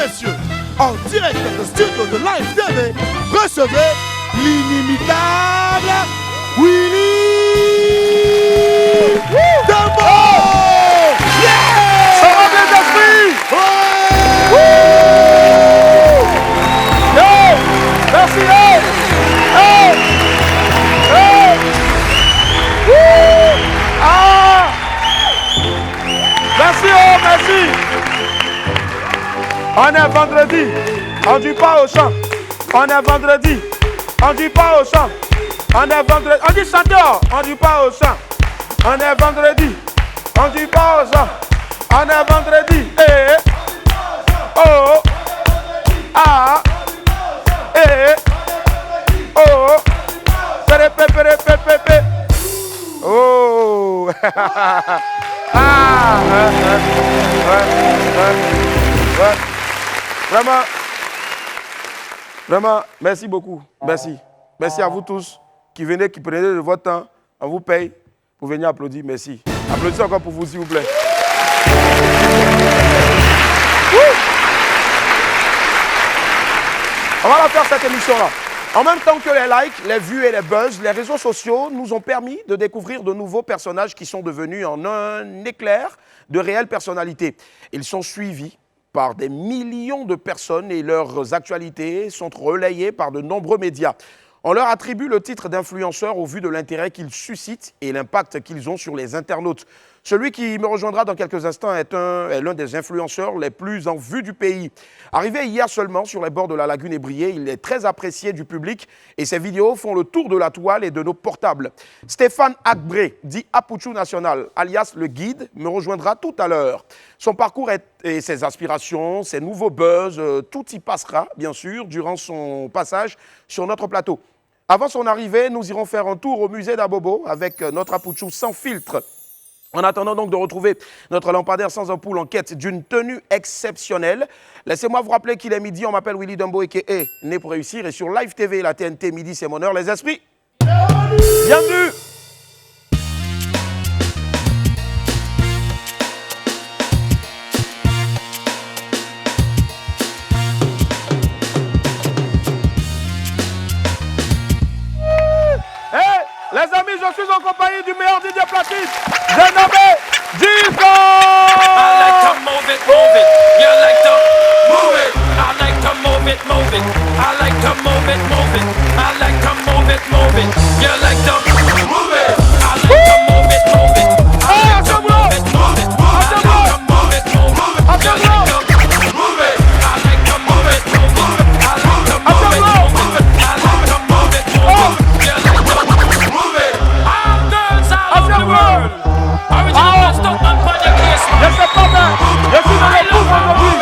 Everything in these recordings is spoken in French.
messieurs, en direct de studio de Live TV, recevez l'inimitable Willy Dembo. Ça va bien, esprits? Merci, Merci, merci. On est vendredi, on dit pas au champ. On est vendredi, on dit pas au champ. On est vendredi, on dit chanteur, on dit pas au champ. On est vendredi, on dit pas au champ. On est vendredi, oh, ah, oh, pépé. Oh, Vraiment, merci beaucoup. Merci. Merci à vous tous qui venez, qui prenez de votre temps. On vous paye pour venir applaudir. Merci. Applaudissez encore pour vous, s'il vous plaît. On va la faire cette émission-là. En même temps que les likes, les vues et les buzz, les réseaux sociaux nous ont permis de découvrir de nouveaux personnages qui sont devenus en un éclair de réelles personnalités. Ils sont suivis par des millions de personnes et leurs actualités sont relayées par de nombreux médias. On leur attribue le titre d'influenceur au vu de l'intérêt qu'ils suscitent et l'impact qu'ils ont sur les internautes. Celui qui me rejoindra dans quelques instants est l'un des influenceurs les plus en vue du pays. Arrivé hier seulement sur les bords de la lagune Ébrié, il est très apprécié du public et ses vidéos font le tour de la toile et de nos portables. Stéphane Akbré, dit Apuchou National, alias le guide, me rejoindra tout à l'heure. Son parcours et ses aspirations, ses nouveaux buzz, tout y passera, bien sûr, durant son passage sur notre plateau. Avant son arrivée, nous irons faire un tour au musée d'Abobo avec notre Apuchou sans filtre. En attendant donc de retrouver notre lampadaire sans ampoule en quête d'une tenue exceptionnelle, laissez-moi vous rappeler qu'il est midi, on m'appelle Willy Dembo et né pour réussir. Et sur Live TV et la TNT, midi c'est mon heure, les esprits. Bienvenue. Les amis, je suis en compagnie du meilleur DJ platine. J'ai nommé Disco. I like to move it. You like to move it. I like to move it. I like to move it. I like to move it. You like to move it. I like to move it. I like to move it. I like to move it. I like to move it. I like to move it. I like to move it. I like to move it. I like to move it. You like to move it. All girls all over the world. Original stuff on Project Case. Je sais pas bien. Je suis dans les coups aujourd'hui.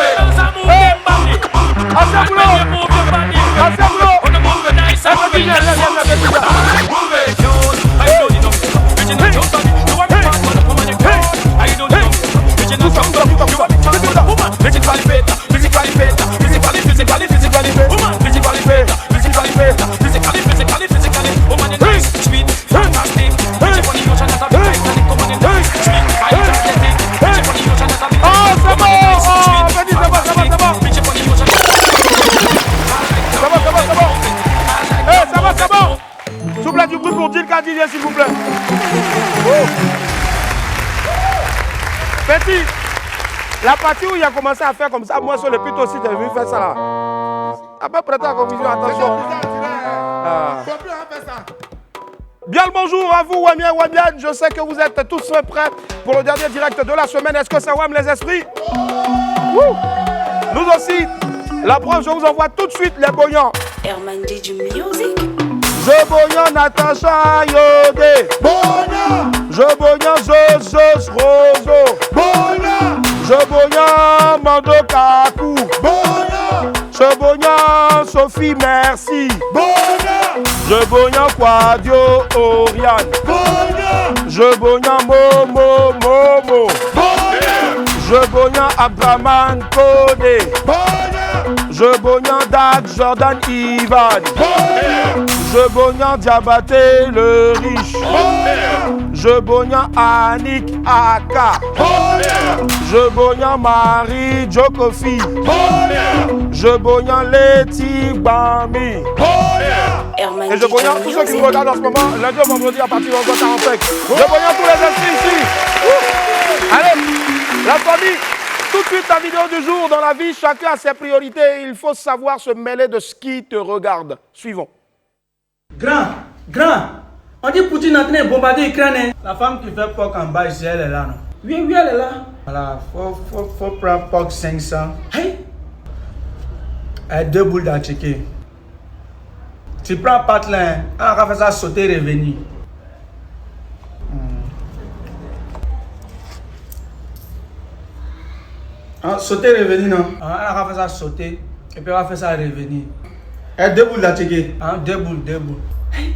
Du bruit pour dire Kadidien, s'il vous plaît. Petit, la partie où il a commencé à faire comme ça, moi sur le pit aussi, j'ai vu faire ça là. Après, prêtez la confusion, attention. Bien le bonjour à vous, Wamiens, Wamian. Je sais que vous êtes tous prêts pour le dernier direct de la semaine. Est-ce que ça Wam les esprits? Nous aussi. La preuve, je vous envoie tout de suite les boyants. Herman DJ Music. Je boyant Natacha Yodé. Bona. Je boyant Zozos Rozo. Bona. Je boyant Mando Kaku. Bona. Je boyant Sophie Merci. Bona. Je boyant Quadio Oriane. Bona. Je boyant Momo. Bona. Je boyant Abdraman Kone. Bona. Je boyant Dag Jordan Ivan. Bona. Je boyant Diabaté le riche. Bona. Je boyant Annick Aka. Bona. Je boyan Marie Jokofi. Je boyan Leti Bami. Herman Et je boyan tous ceux qui nous regardent en ce moment, lundi au vendredi à partir de 11h45. Je boyan tous les esprits ici. Allez, la famille, tout de suite la vidéo du jour. Dans la vie, chacun a ses priorités. Il faut savoir se mêler de ce qui te regarde. Suivons. Grand, on dit Poutine est en train de bombarder l'Ukraine. La femme qui fait porc en bas ici, elle est là, non? Oui, elle est là. Voilà, faut prendre porc 500. Hey! Et 2 boules d'artiquet. Tu prends pâte là, on va faire ça sauter et revenir. Sauter et revenir, non? On va faire ça sauter et puis on va faire ça revenir. Et 2 boules d'artiquet. 2 boules. Hey!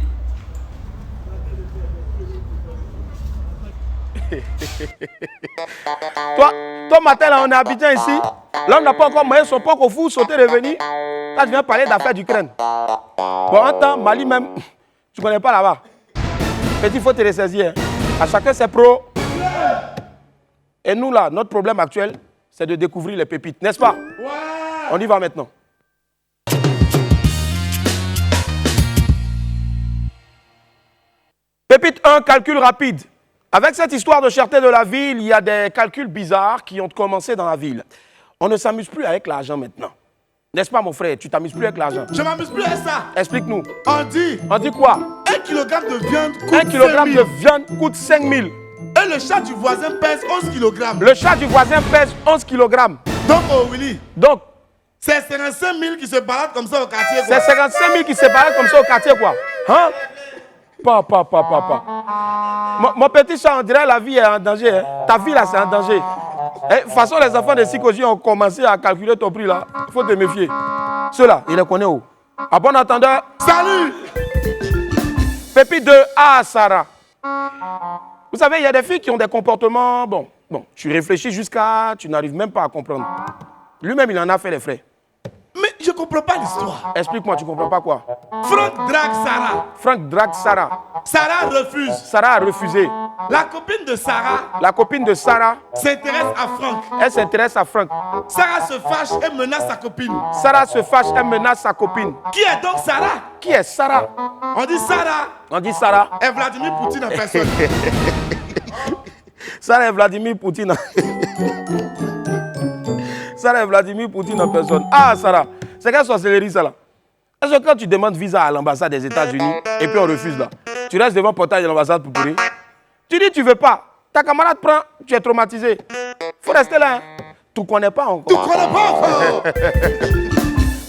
Toi, matin, là, on est à Abidjan ici. Là, on n'a pas encore moyen son porc au four, sauter, revenir. Là, je viens parler d'affaires d'Ukraine. Bon, en temps, Mali même, tu ne connais pas là-bas. Petit, il faut te ressaisir. Hein. À chacun ses pros. Et nous, là, notre problème actuel, c'est de découvrir les pépites, n'est-ce pas? Ouais. On y va maintenant. Pépite 1, calcul rapide. Avec cette histoire de cherté de la ville, il y a des calculs bizarres qui ont commencé dans la ville. On ne s'amuse plus avec l'argent maintenant. N'est-ce pas, mon frère? Tu t'amuses plus avec l'argent. Je m'amuse plus avec ça. Explique-nous. On dit quoi? 1 kg de viande coûte 1 kg de viande coûte 5 000. Et le chat du voisin pèse 11 kg. Le chat du voisin pèse 11 kg. Donc, oh Willy. Donc, c'est 55 000 qui se baladent comme ça au quartier. C'est 55 000 qui se baladent comme ça au quartier, quoi. Hein? Papa. Mon petit chat, on dirait la vie est en danger. Hein? Ta vie, là, c'est en danger. De toute façon, les enfants de Sikoji ont commencé à calculer ton prix, là. Il faut te méfier. Ceux-là, il les connaît où? À bon entendeur. Salut! Pépite de Sarah. Vous savez, il y a des filles qui ont des comportements... Bon, tu réfléchis jusqu'à... Tu n'arrives même pas à comprendre. Lui-même, il en a fait les frais. Mais je ne comprends pas l'histoire. Explique-moi, tu ne comprends pas quoi? Franck drague Sarah. Franck drague Sarah. Sarah refuse. Sarah a refusé. La copine de Sarah. La copine de Sarah. S'intéresse à Franck. Elle s'intéresse à Franck. Sarah se fâche et menace sa copine. Sarah se fâche et menace sa copine. Qui est donc Sarah? Qui est Sarah? On dit Sarah. On dit Sarah. Et Vladimir Poutine en personne. Sarah et Vladimir Poutine. Sarah et Vladimir Poutine en personne. Ah, Sarah, c'est quelle sorcellerie, ça là? Est-ce que quand tu demandes visa à l'ambassade des États-Unis et puis on refuse là, tu restes devant le portail de l'ambassade pour pourrir? Tu dis tu veux pas. Ta camarade prend, tu es traumatisé. Faut rester là. Hein. Tu ne connais pas encore. Tu ne connais pas encore.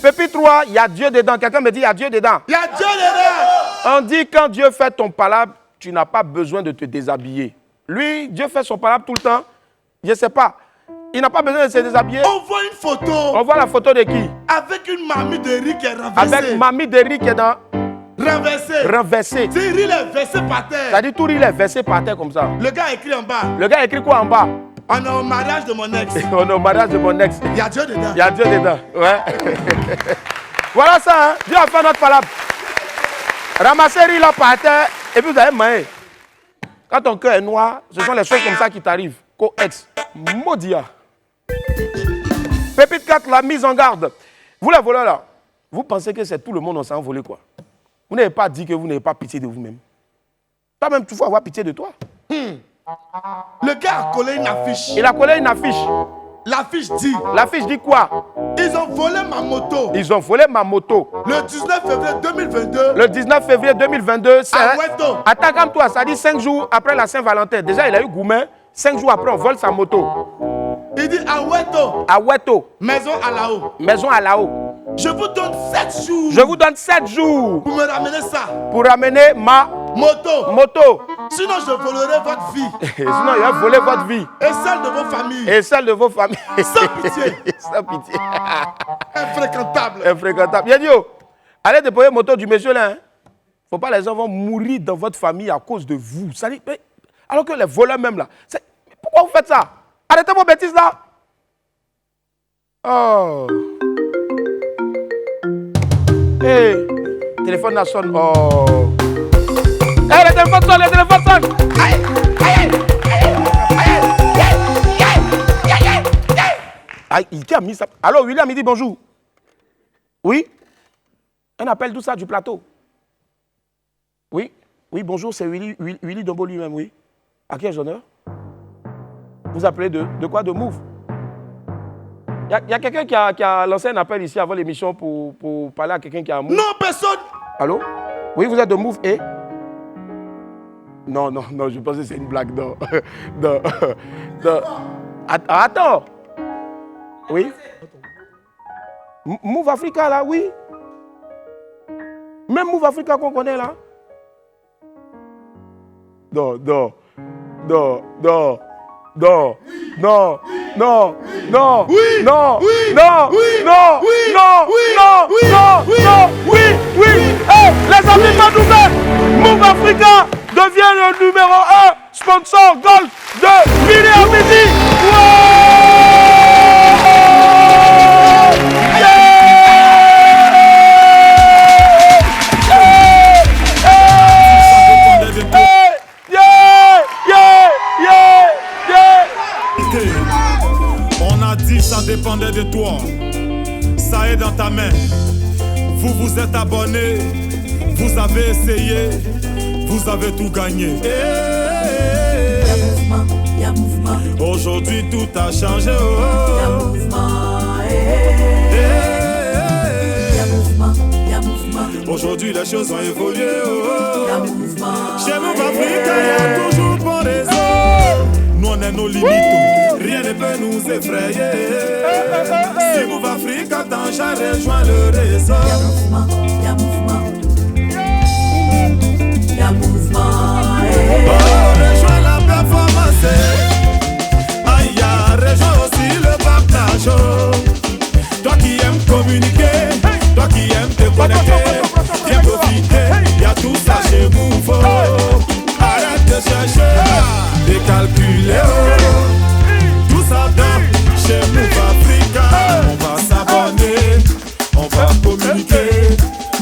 Pépite 3, il y a Dieu dedans. Quelqu'un me dit il y a Dieu dedans. Il y a Dieu dedans. On dit quand Dieu fait ton palabre, tu n'as pas besoin de te déshabiller. Lui, Dieu fait son palabre tout le temps. Je ne sais pas. Il n'a pas besoin de se déshabiller. On voit une photo. On voit la photo de qui? Avec une mamie de riz qui est renversée. Avec mamie de riz qui est dans... Renversé. C'est riz est versé par terre. Ça dit tout riz est versé par terre comme ça. Le gars écrit en bas. Le gars écrit quoi en bas? On est au mariage de mon ex. On est au mariage de mon ex. Il y a Dieu dedans. Il y a Dieu dedans. Ouais. Voilà ça, hein. Dieu a fait notre palabre. Ramasser riz là par terre et puis vous allez manger. Quand ton cœur est noir, ce sont les choses comme ça qui t'arrivent. Co-ex. Maudia. Pépite 4, la mise en garde. Vous les voleurs là, vous pensez que c'est tout le monde on s'en volé quoi? Vous n'avez pas dit que vous n'avez pas pitié de vous-même. Toi-même, tu faut avoir pitié de toi. Le gars a collé une affiche. Il a collé une affiche. L'affiche dit. L'affiche dit quoi? Ils ont volé ma moto. Ils ont volé ma moto. Le 19 février 2022. Le 19 février 2022, c'est... À Oueto. Attends, comme toi, ça dit 5 jours après la Saint-Valentin. Déjà, il a eu Goumen. 5 jours après, on vole sa moto. Il dit à Oueto. À Oueto. Maison à Lao. Maison à Lao. Je vous donne 7 jours. Je vous donne 7 jours. Pour me ramener ça. Pour ramener ma moto. Sinon, je volerai votre vie. Sinon, il va voler votre vie. Et celle de vos familles. Et celle de vos familles. Sans pitié. Sans pitié. Infréquentable. Infréquentable. Bien dit, oh, allez déposer la moto du monsieur là. Hein. Faut pas les gens vont mourir dans votre famille à cause de vous. Ça dit, mais, alors que les voleurs même là. Pourquoi vous faites ça? Arrêtez vos bêtises là. Oh. Hey, téléphone là sonne. Oh. Hey, le téléphone sonne, le téléphone sonne. Aïe, aïe, aïe, aïe, aïe, aïe, aïe, aïe, Ah, qui a mis ça? Allô, William, il dit bonjour. Oui? Un appel, tout ça, du plateau. Oui? Oui, bonjour, c'est Willy Dombo lui-même, oui. À qui ai-je l'honneur? Vous appelez de quoi? De Move? Il y a quelqu'un qui a lancé un appel ici avant l'émission pour parler à quelqu'un qui a un Move? Non, personne. Allô? Oui, vous êtes de Move et? Non, je pensais que c'est une blague. Non. Attends. Oui? Move Africa, là, oui. Même Move Africa qu'on connaît, là. Non. Oui. Hey, les amis Madoumé, Move Africa devient le numéro 1 sponsor Gold de Midi à Midi. On a dit ça dépendait de toi. Ça est dans ta main. Vous vous êtes abonnés. Vous avez essayé. Vous avez tout gagné. Y'a mouvement. Aujourd'hui tout a changé. Y'a mouvement. Y'a mouvement. Aujourd'hui les choses ont évolué. Y'a mouvement. Chez Move Africa, y'a toujours bon réseau. Nous on est nos limites. Rien ne peut nous effrayer. Si Move Africa t'enchaîne, rejoins le réseau. Y'a mouvement. Y'a mouvement. Y'a mouvement. Rejoins la performance. Aïe, rejoins aussi le partage. Toi qui aimes communiquer, toi qui aimes te connecter, viens profiter, y'a tout ça chez Move. Arrête de chercher, de calculer. Tout ça dans chez Move Africa. On va s'abonner, on va communiquer,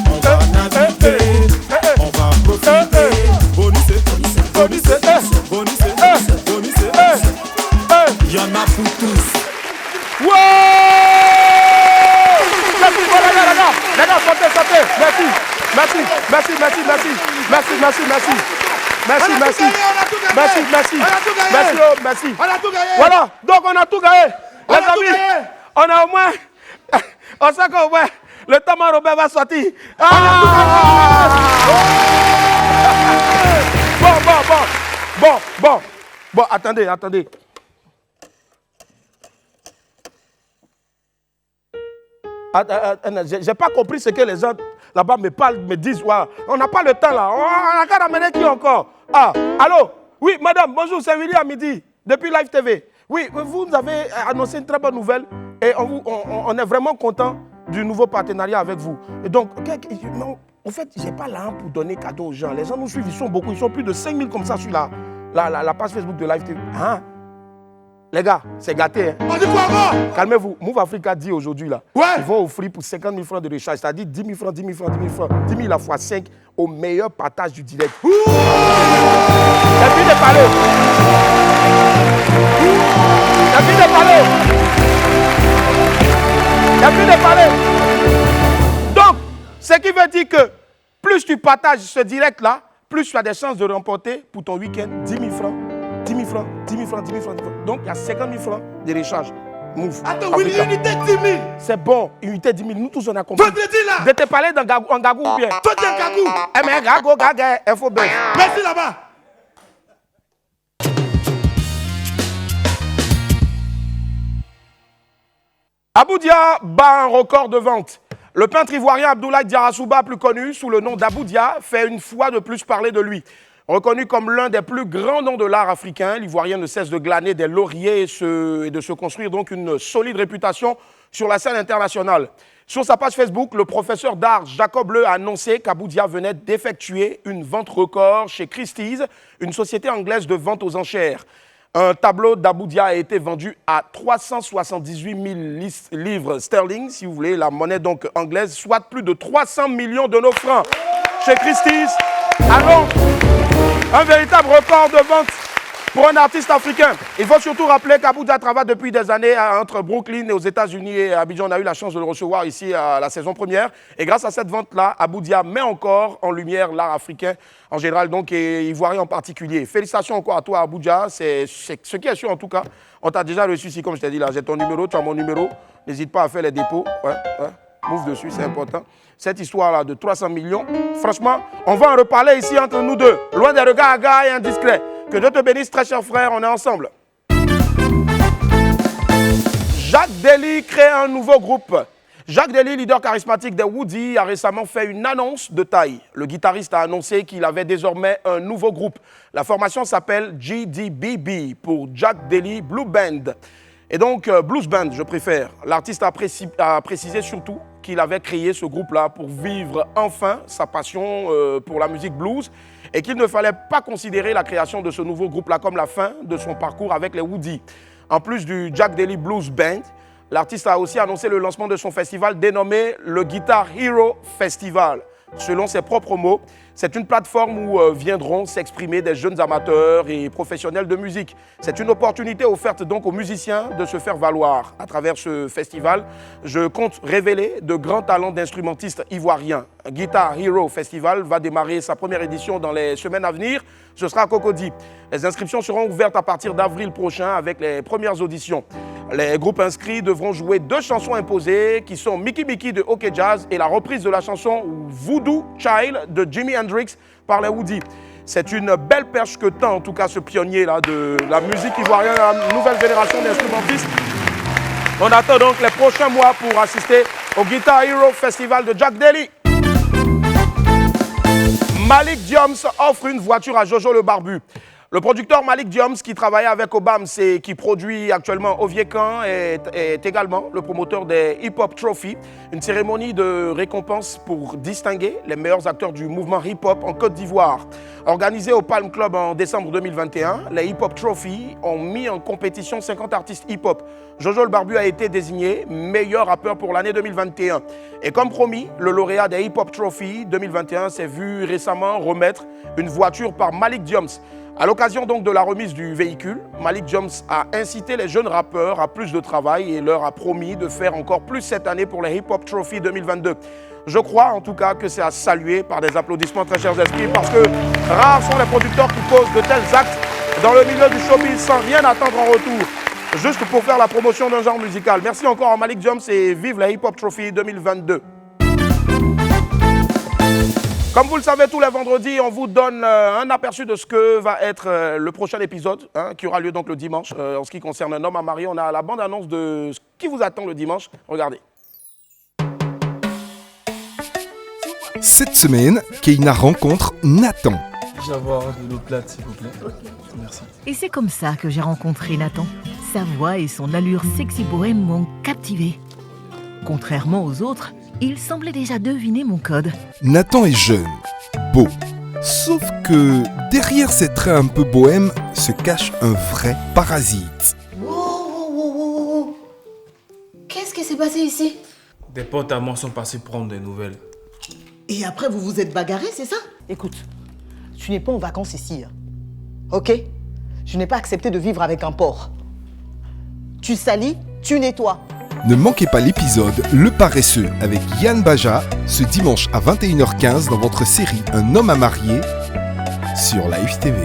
on va naviguer, on va profiter. Bonusser. Y'en a pour tous. Ouais! Les gars, sortez. Merci. On a tout gagné. Voilà, donc on a tout gagné. Les amis, on a au moins, on sait qu'au moins, le Thomas Robert va sortir. Bon, attendez. J'ai pas compris ce que les gens là-bas me disent. Ouais, on n'a pas le temps là. On a qu'à ramener qui encore? Ah, allô? Oui, madame, bonjour, c'est Willy à midi, depuis Live TV. Oui, vous nous avez annoncé une très bonne nouvelle et on est vraiment content du nouveau partenariat avec vous. Et donc, en fait, je n'ai pas l'âme pour donner cadeau aux gens. Les gens nous suivent, ils sont beaucoup, ils sont plus de 5000 comme ça sur la page Facebook de Live TV. Hein? Les gars, c'est gâté. Hein? On dit quoi encore? Calmez-vous. Move Africa dit aujourd'hui là. Ouais. Ils vont offrir pour 50 000 francs de recharge. C'est-à-dire 10 000 francs, 10 000 à fois 5 au meilleur partage du direct. J'ai fini de parler. Donc, ce qui veut dire que plus tu partages ce direct là, plus tu as des chances de remporter pour ton week-end 10 000 francs. 10 000 francs. Donc, il y a 50 000 francs de recharge. Move. Attends, oui, unité 10 000. C'est bon, unité 10 000. Nous tous, on a compris. Toi, tu dis là. De te parler en gagou ou bien? Toi, tu es un cagou. Eh, mais gago, gaga, info buzz. Merci là-bas. Abou Dia bat un record de vente. Le peintre ivoirien Abdoulaye Diarra-Souba, plus connu sous le nom d'Abou Dia, fait une fois de plus parler de lui. Reconnu comme l'un des plus grands noms de l'art africain, l'Ivoirien ne cesse de glaner des lauriers et de se construire donc une solide réputation sur la scène internationale. Sur sa page Facebook, le professeur d'art Jacob Leu a annoncé qu'Abou Dia venait d'effectuer une vente record chez Christie's, une société anglaise de vente aux enchères. Un tableau d'Abou Dia a été vendu à 378 000 livres sterling, si vous voulez, la monnaie donc anglaise, soit plus de 300 millions de nos francs. Chez Christie's, allons, un véritable record de vente Pour un artiste africain, il faut surtout rappeler qu'Abuja travaille depuis des années entre Brooklyn et aux États-Unis et Abidjan. On a eu la chance de le recevoir ici à la saison première. Et grâce à cette vente-là, Abuja met encore en lumière l'art africain en général, donc et ivoirien en particulier. Félicitations encore à toi, Abuja. C'est ce qui est sûr en tout cas. On t'a déjà reçu ici, comme je t'ai dit là. J'ai ton numéro, tu as mon numéro. N'hésite pas à faire les dépôts. Ouais. Move dessus, c'est important. Cette histoire-là de 300 millions, franchement, on va en reparler ici entre nous deux. Loin des regards hagards et indiscrets. Que Dieu te bénisse, très cher frère, on est ensemble. Jacques Dely crée un nouveau groupe. Jacques Dely, leader charismatique des Woody, a récemment fait une annonce de taille. Le guitariste a annoncé qu'il avait désormais un nouveau groupe. La formation s'appelle JDBB pour Jack Dely Blue Band. Et donc, Blues Band, je préfère. L'artiste a précisé surtout qu'il avait créé ce groupe-là pour vivre enfin sa passion pour la musique blues et qu'il ne fallait pas considérer la création de ce nouveau groupe-là comme la fin de son parcours avec les Woody. En plus du Jack Dely Blues Band, l'artiste a aussi annoncé le lancement de son festival dénommé le Guitar Hero Festival. Selon ses propres mots, c'est une plateforme où viendront s'exprimer des jeunes amateurs et professionnels de musique. C'est une opportunité offerte donc aux musiciens de se faire valoir. À travers ce festival, je compte révéler de grands talents d'instrumentistes ivoiriens. Guitar Hero Festival va démarrer sa première édition dans les semaines à venir. Ce sera à Cocody. Les inscriptions seront ouvertes à partir d'avril prochain avec les premières auditions. Les groupes inscrits devront jouer 2 chansons imposées qui sont Mickey Mickey de OK Jazz et la reprise de la chanson Voodoo Child de Jimi Hendrix par les Woody. C'est une belle perche que tend en tout cas ce pionnier-là de la musique ivoirienne, la nouvelle génération d'instrumentistes. On attend donc les prochains mois pour assister au Guitar Hero Festival de Jack Dely. Malik Dioms offre une voiture à Jojo le Barbu. Le producteur Malik Dioms, qui travaille avec Obams et qui produit actuellement Oviekan, est également le promoteur des Hip Hop Trophy, une cérémonie de récompense pour distinguer les meilleurs acteurs du mouvement hip-hop en Côte d'Ivoire. Organisée au Palm Club en décembre 2021, les Hip Hop Trophy ont mis en compétition 50 artistes hip-hop. Jojo le Barbu a été désigné meilleur rappeur pour l'année 2021. Et comme promis, le lauréat des Hip Hop Trophy 2021 s'est vu récemment remettre une voiture par Malik Dioms. À l'occasion donc de la remise du véhicule, Malik Dioms a incité les jeunes rappeurs à plus de travail et leur a promis de faire encore plus cette année pour les Hip Hop Trophy 2022. Je crois en tout cas que c'est à saluer par des applaudissements très chers esprits parce que rares sont les producteurs qui posent de tels actes dans le milieu du showbiz sans rien attendre en retour, juste pour faire la promotion d'un genre musical. Merci encore à Malik Dioms et vive les Hip Hop Trophy 2022. Comme vous le savez, tous les vendredis, on vous donne un aperçu de ce que va être le prochain épisode, qui aura lieu donc le dimanche. En ce qui concerne Un homme à marier, on a la bande-annonce de ce qui vous attend le dimanche. Regardez. Cette semaine, Keina rencontre Nathan. Puis-je avoir de l'eau plate, s'il vous plaît? Merci. Et c'est comme ça que j'ai rencontré Nathan. Sa voix et son allure sexy bohème m'ont captivé. Contrairement aux autres, il semblait déjà deviner mon code. Nathan est jeune, beau. Sauf que derrière ces traits un peu bohèmes se cache un vrai parasite. Wow. Qu'est-ce qui s'est passé ici? Des potes à moi sont passés prendre des nouvelles. Et après, vous vous êtes bagarrés, c'est ça? Écoute, tu n'es pas en vacances ici. Ok? Je n'ai pas accepté de vivre avec un porc. Tu salis, tu nettoies. Ne manquez pas l'épisode Le Paresseux avec Yann Baja ce dimanche à 21h15 dans votre série Un homme à marier sur Live TV.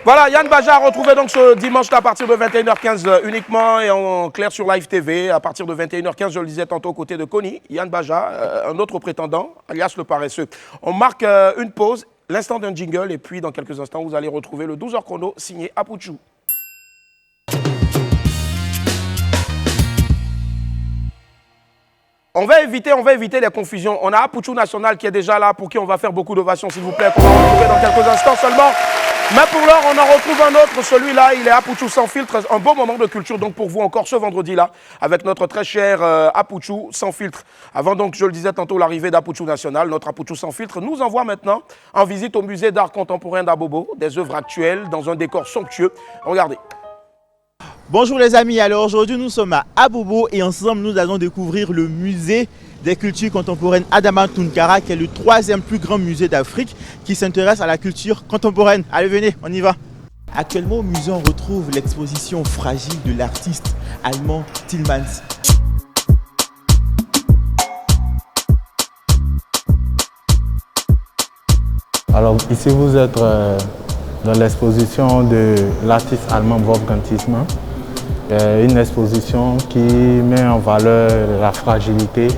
Voilà, Yann Baja retrouvé donc ce dimanche à partir de 21h15 uniquement et en clair sur Live TV. À partir de 21h15, je le disais tantôt aux côtés de Connie, Yann Baja, un autre prétendant, alias Le Paresseux. On marque une pause. L'instant d'un jingle et puis dans quelques instants, vous allez retrouver le 12h chrono signé Apouchou. On va éviter les confusions. On a Apouchou National qui est déjà là, pour qui on va faire beaucoup d'ovations, s'il vous plaît, qu'on va retrouver dans quelques instants seulement. Mais pour l'heure, on en retrouve un autre. Celui-là, il est Apouchou sans filtre. Un beau moment de culture donc pour vous encore ce vendredi-là avec notre très cher Apouchou sans filtre. Avant donc, je le disais tantôt, l'arrivée d'Apouchou National, notre Apouchou sans filtre nous envoie maintenant en visite au musée d'art contemporain d'Abobo, des œuvres actuelles dans un décor somptueux. Regardez. Bonjour les amis, alors aujourd'hui nous sommes à Abobo et ensemble nous allons découvrir le musée des cultures contemporaines Adama Tounkara qui est le 3e plus grand musée d'Afrique qui s'intéresse à la culture contemporaine. Allez venez, on y va. Actuellement au musée on retrouve l'exposition fragile de l'artiste allemand Tillmans. Alors ici vous êtes dans l'exposition de l'artiste allemand Wolfgang Tillmans. Une exposition qui met en valeur la fragilité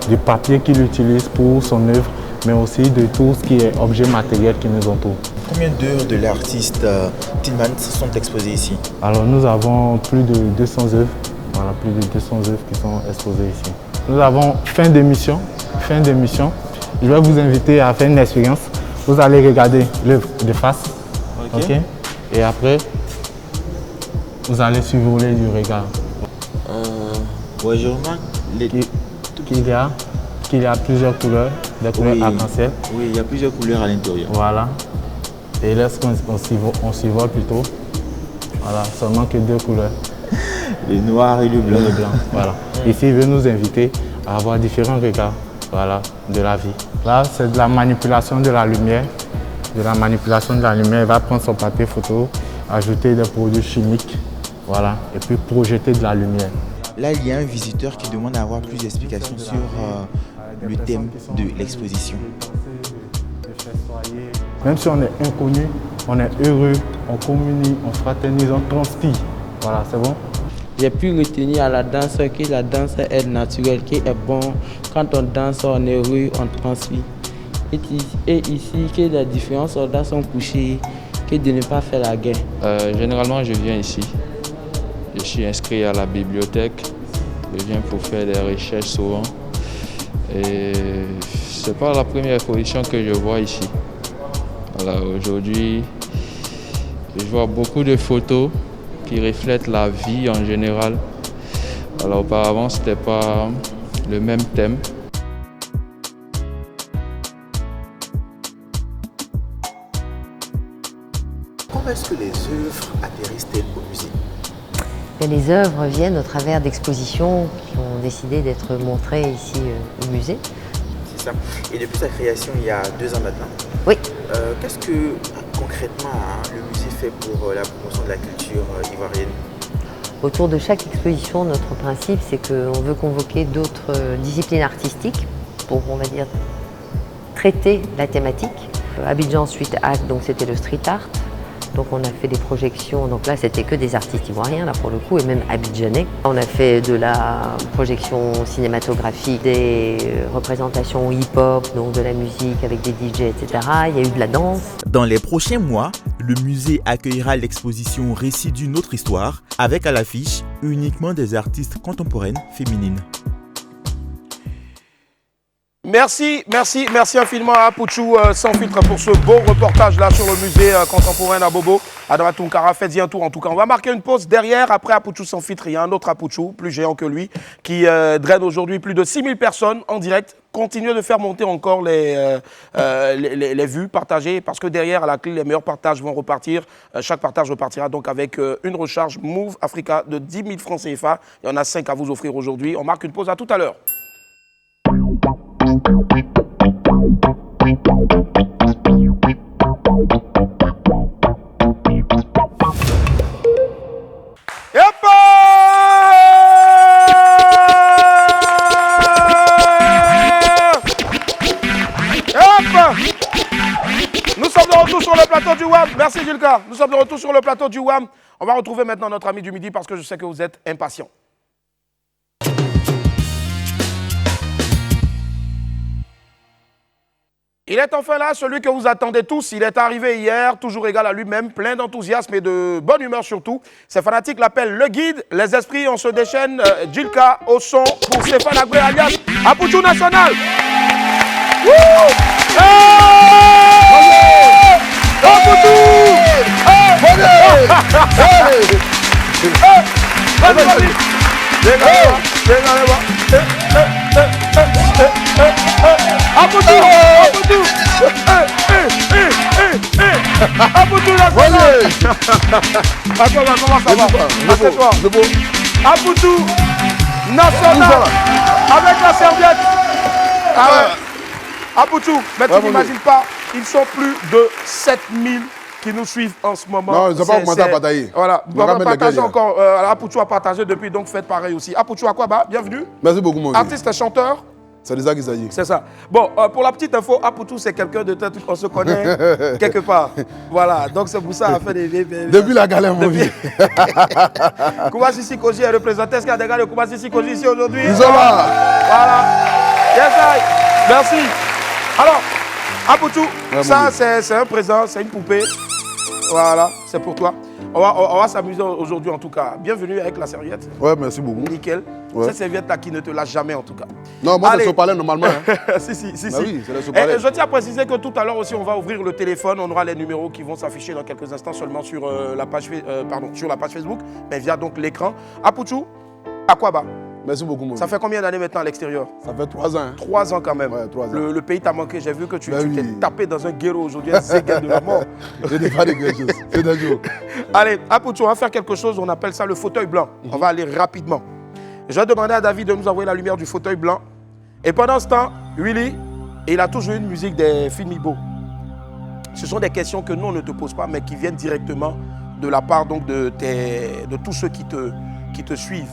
du papier qu'il utilise pour son œuvre, mais aussi de tout ce qui est objet matériel qui nous entoure. Combien d'œuvres de l'artiste Tillmans sont exposées ici? Alors nous avons plus de 200 œuvres, voilà, plus de 200 œuvres qui sont exposées ici. Nous avons fin d'émission. Je vais vous inviter à faire une expérience. Vous allez regarder l'œuvre de face, ok? Et après, vous allez survoler du regard. Ouais, je remarque qu'il y a plusieurs couleurs, des couleurs arc-en-ciel. Oui, il y a plusieurs couleurs à l'intérieur. Voilà. Et lorsqu'on survole plutôt, voilà, seulement que 2 couleurs. Le noir et le blanc. Voilà. Ici, il veut nous inviter à avoir différents regards, voilà, de la vie. Là, c'est de la manipulation de la lumière. Il va prendre son papier photo, ajouter des produits chimiques, voilà, et puis projeter de la lumière. Là, il y a un visiteur qui demande à avoir plus d'explications sur le thème de l'exposition. Même si on est inconnu, on est heureux, on communie, on fraternise, on transpire. Voilà, c'est bon? J'ai pu retenir à la danse que la danse est naturelle, qui est bon. Quand on danse, on est heureux, on transpire. Et ici, que les différents soldats sont couchés, que de ne pas faire la guerre. Généralement, je viens ici. Je suis inscrit à la bibliothèque. Je viens pour faire des recherches souvent. Et ce n'est pas la première exposition que je vois ici. Voilà, aujourd'hui, je vois beaucoup de photos qui reflètent la vie en général. Alors auparavant, ce n'était pas le même thème. Comment est-ce que les œuvres atterrissent-elles au musée? Les œuvres viennent au travers d'expositions qui ont décidé d'être montrées ici au musée. C'est ça. Et depuis sa création il y a 2 ans maintenant. Oui. Qu'est-ce que concrètement le musée fait pour la promotion de la culture ivoirienne? Autour de chaque exposition, notre principe, c'est qu'on veut convoquer d'autres disciplines artistiques pour, on va dire, traiter la thématique. Abidjan Street Art, donc c'était le street art. Donc on a fait des projections, donc là c'était que des artistes ivoiriens là pour le coup et même abidjanais. On a fait de la projection cinématographique, des représentations hip-hop, donc de la musique avec des DJ, etc. Il y a eu de la danse. Dans les prochains mois, le musée accueillera l'exposition Récits d'une autre histoire avec à l'affiche uniquement des artistes contemporaines féminines. Merci infiniment à Pouchou Sans Filtre pour ce beau reportage là sur le musée contemporain d'Abobo, Adama Tounkara. Faites-y un tour en tout cas. On va marquer une pause derrière. Après Pouchou Sans Filtre, il y a un autre Pouchou, plus géant que lui, qui draine aujourd'hui plus de 6000 personnes en direct. Continuez de faire monter encore les vues, partagées, parce que derrière, à la clé, les meilleurs partages vont repartir. Chaque partage repartira donc avec une recharge Move Africa de 10 000 francs CFA. Il y en a 5 à vous offrir aujourd'hui. On marque une pause, à tout à l'heure. Nous sommes de retour sur le plateau du WAM. Merci Julka. Nous sommes de retour sur le plateau du WAM. On va retrouver maintenant notre ami du midi parce que je sais que vous êtes impatients. Il est enfin là, celui que vous attendez tous. Il est arrivé hier, toujours égal à lui-même, plein d'enthousiasme et de bonne humeur surtout. Ses fanatiques l'appellent le guide. Les esprits, on se déchaîne. Djilka au son pour Stéphane Agoué alias Apouchou National. Apouchou National. Comment ça va? Assieds-toi. Apoutou National avec la serviette. Ah ouais. Apoutou, mais tu n'imagines pas, ils sont plus de 7000 qui nous suivent en ce moment. Non, ils n'ont pas commencé à batailler. Voilà, on va partager encore. Apoutou a partagé depuis, donc faites pareil aussi. Apoutou Akwaba, bienvenue. Merci beaucoup, mon vieux. Artiste et chanteur. C'est de ça qu'il s'agit. C'est ça. Bon, pour la petite info, Apoutou, c'est quelqu'un de tête qu'on se connaît quelque part. Voilà, donc c'est pour ça qu'on fait des... Depuis la galère, mon vieux. Koumassi Sikoji est représenté. Est-ce qu'il y a des gars de Koumassi Sikoji ici aujourd'hui? Ils sont là. Voilà. Yes, I. Merci. Alors, Apoutou, ça c'est un présent, c'est une poupée. Voilà, c'est pour toi. On va s'amuser aujourd'hui en tout cas. Bienvenue avec la serviette. Ouais, merci beaucoup. Nickel. Ouais. Cette serviette-là qui ne te lâche jamais en tout cas. Non, moi c'est sopalin normalement. Hein. si. Bah oui, c'est le sopalin. Je tiens à préciser que tout à l'heure aussi on va ouvrir le téléphone. On aura les numéros qui vont s'afficher dans quelques instants seulement sur, la page Facebook, mais via donc l'écran. Apoutou, Akwaba. Merci beaucoup. Ça fait combien d'années maintenant à l'extérieur? Ça fait 3 ans. Hein. 3 ans quand même. Ouais, 3 ans. Le pays t'a manqué. J'ai vu que tu t'es tapé dans un guéro aujourd'hui, un séguin de la mort. Je n'ai pas de quelque chose. C'est d'un jour. Allez, Apoutou, on va faire quelque chose. On appelle ça le fauteuil blanc. On va aller rapidement. Je vais demander à David de nous envoyer la lumière du fauteuil blanc. Et pendant ce temps, Willy, il a toujours une musique des films Ibo. Ce sont des questions que nous, on ne te pose pas, mais qui viennent directement de la part donc, de tous ceux qui te suivent.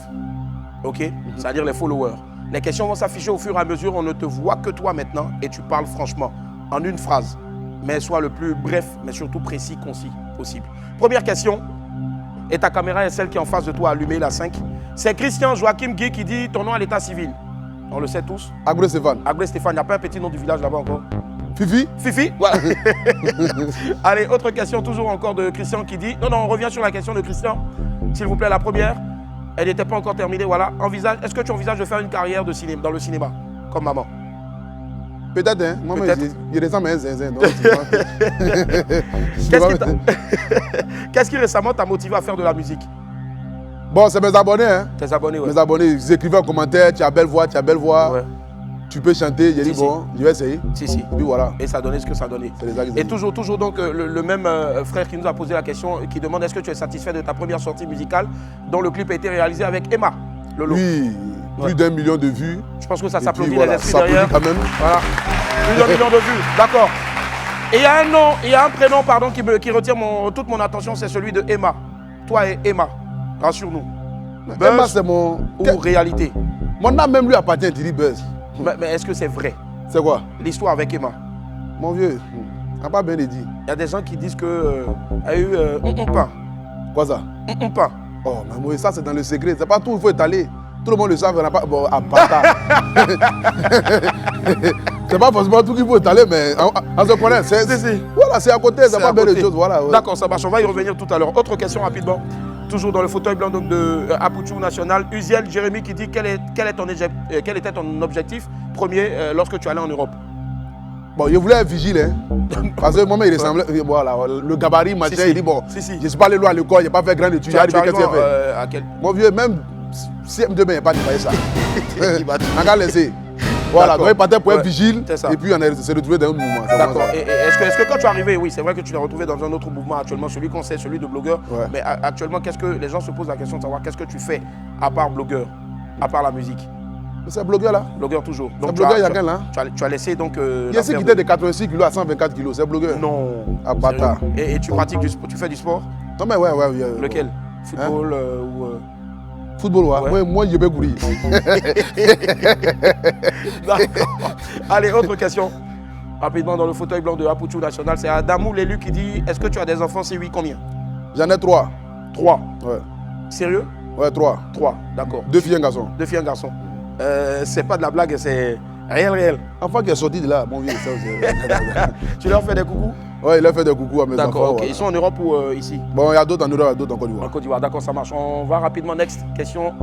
Ok? C'est-à-dire les followers. Les questions vont s'afficher au fur et à mesure. On ne te voit que toi maintenant et tu parles franchement, en une phrase. Mais sois le plus bref, mais surtout précis, concis possible. Première question. Et ta caméra est celle qui est en face de toi, allumée, la 5. C'est Christian Joachim Guy qui dit ton nom à l'état civil. On le sait tous. Agré Stéphane. Agré Stéphane. Il n'y a pas un petit nom du village là-bas encore? Fifi. Fifi, voilà. Allez, autre question toujours encore de Christian qui dit... Non, on revient sur la question de Christian. S'il vous plaît, la première. Elle n'était pas encore terminée, voilà. Est-ce que tu envisages de faire une carrière dans le cinéma, comme maman? Peut-être, hein. Moi, je ressemble à un zinzin. Qu'est-ce qui récemment t'a motivé à faire de la musique? Bon, c'est mes abonnés, hein. Tes abonnés, ouais. Mes abonnés, ils écrivaient en commentaire, tu as belle voix, tu as belle voix. Ouais. Tu peux chanter, j'ai dit bon, je vais essayer. Si. Et puis voilà. Et ça a donné ce que ça a donné. Et toujours donc le même frère qui nous a posé la question, qui demande est-ce que tu es satisfait de ta première sortie musicale dont le clip a été réalisé avec Emma Lolo. Oui, plus d'1 million de vues. Je pense que ça s'applaudit voilà, les esprits derrière. Quand même. Voilà. Plus d'1 million de vues, d'accord. Et il y a un nom, il y a un prénom pardon, qui retire toute mon attention, c'est celui de Emma. Toi et Emma, rassure-nous. Emma, c'est mon... Ou réalité? Mon nom même lui appartient, tu dis Buzz. Mais est-ce que c'est vrai? C'est quoi? L'histoire avec Emma. Mon vieux, on n'a pas bien dit. Il y a des gens qui disent qu'elle a eu un pain. Quoi ça? Un pain. Oh, mais moi, ça c'est dans le secret. C'est pas tout, il faut étaler. Tout le monde le sait, on n'a pas... Bon, à bâtard. C'est pas forcément tout qu'il faut étaler, mais on se connaît. Voilà, c'est à côté, c'est pas bien de choses. Voilà, ouais. D'accord, ça marche. On va y revenir tout à l'heure. Autre question rapidement. Toujours dans le fauteuil blanc donc, de Apoutou National. Uziel Jérémy qui dit quel était ton objectif premier lorsque tu allais en Europe? Bon, je voulais être vigile, hein. Parce que moi-même, il ressemblait, voilà, le gabarit, machin, il dit bon, je ne suis pas allé loin à l'école, il n'a pas fait grande étude. Qu'est-ce qu'il a fait? Mon vieux, même si M2, il n'a pas nettoyé ça. On va laisser. Voilà, donc il partait pour être vigile, et puis on s'est retrouvé dans un mouvement. D'accord. Et est-ce que quand tu es arrivé, oui, c'est vrai que tu t'es retrouvé dans un autre mouvement actuellement, celui qu'on sait, celui de blogueur. Ouais. Mais actuellement, qu'est-ce que les gens se posent la question de savoir qu'est-ce que tu fais à part blogueur, à part la musique? C'est blogueur là. Blogueur toujours. C'est blogueur, il y a quelqu'un là. Tu as laissé donc. Il y a ceux qui étaient de 86 kg à 124 kg, c'est blogueur. Non. À bâtard. Et tu pratiques tu fais du sport? Non, mais ouais. Lequel? Football ou. Football, ouais. Moi, je vais courir. D'accord. Allez, autre question. Rapidement, dans le fauteuil blanc de Apoutou National, c'est Adamou l'élu qui dit est-ce que tu as des enfants? Si oui, combien? J'en ai 3. 3? Ouais. Sérieux? Ouais, 3. 3, d'accord. 2 filles et un garçon. 2 filles et un garçon. C'est pas de la blague, c'est réel. Enfant qui est sorti de là, mon vieux. Tu leur fais des coucous? Ouais, il leur fait des coucous à mes enfants. D'accord, ok. Voilà. Ils sont en Europe ou ici? Bon, il y a d'autres en Europe, il y a d'autres en Côte d'Ivoire. En Côte d'Ivoire, d'accord, ça marche. On va rapidement, next question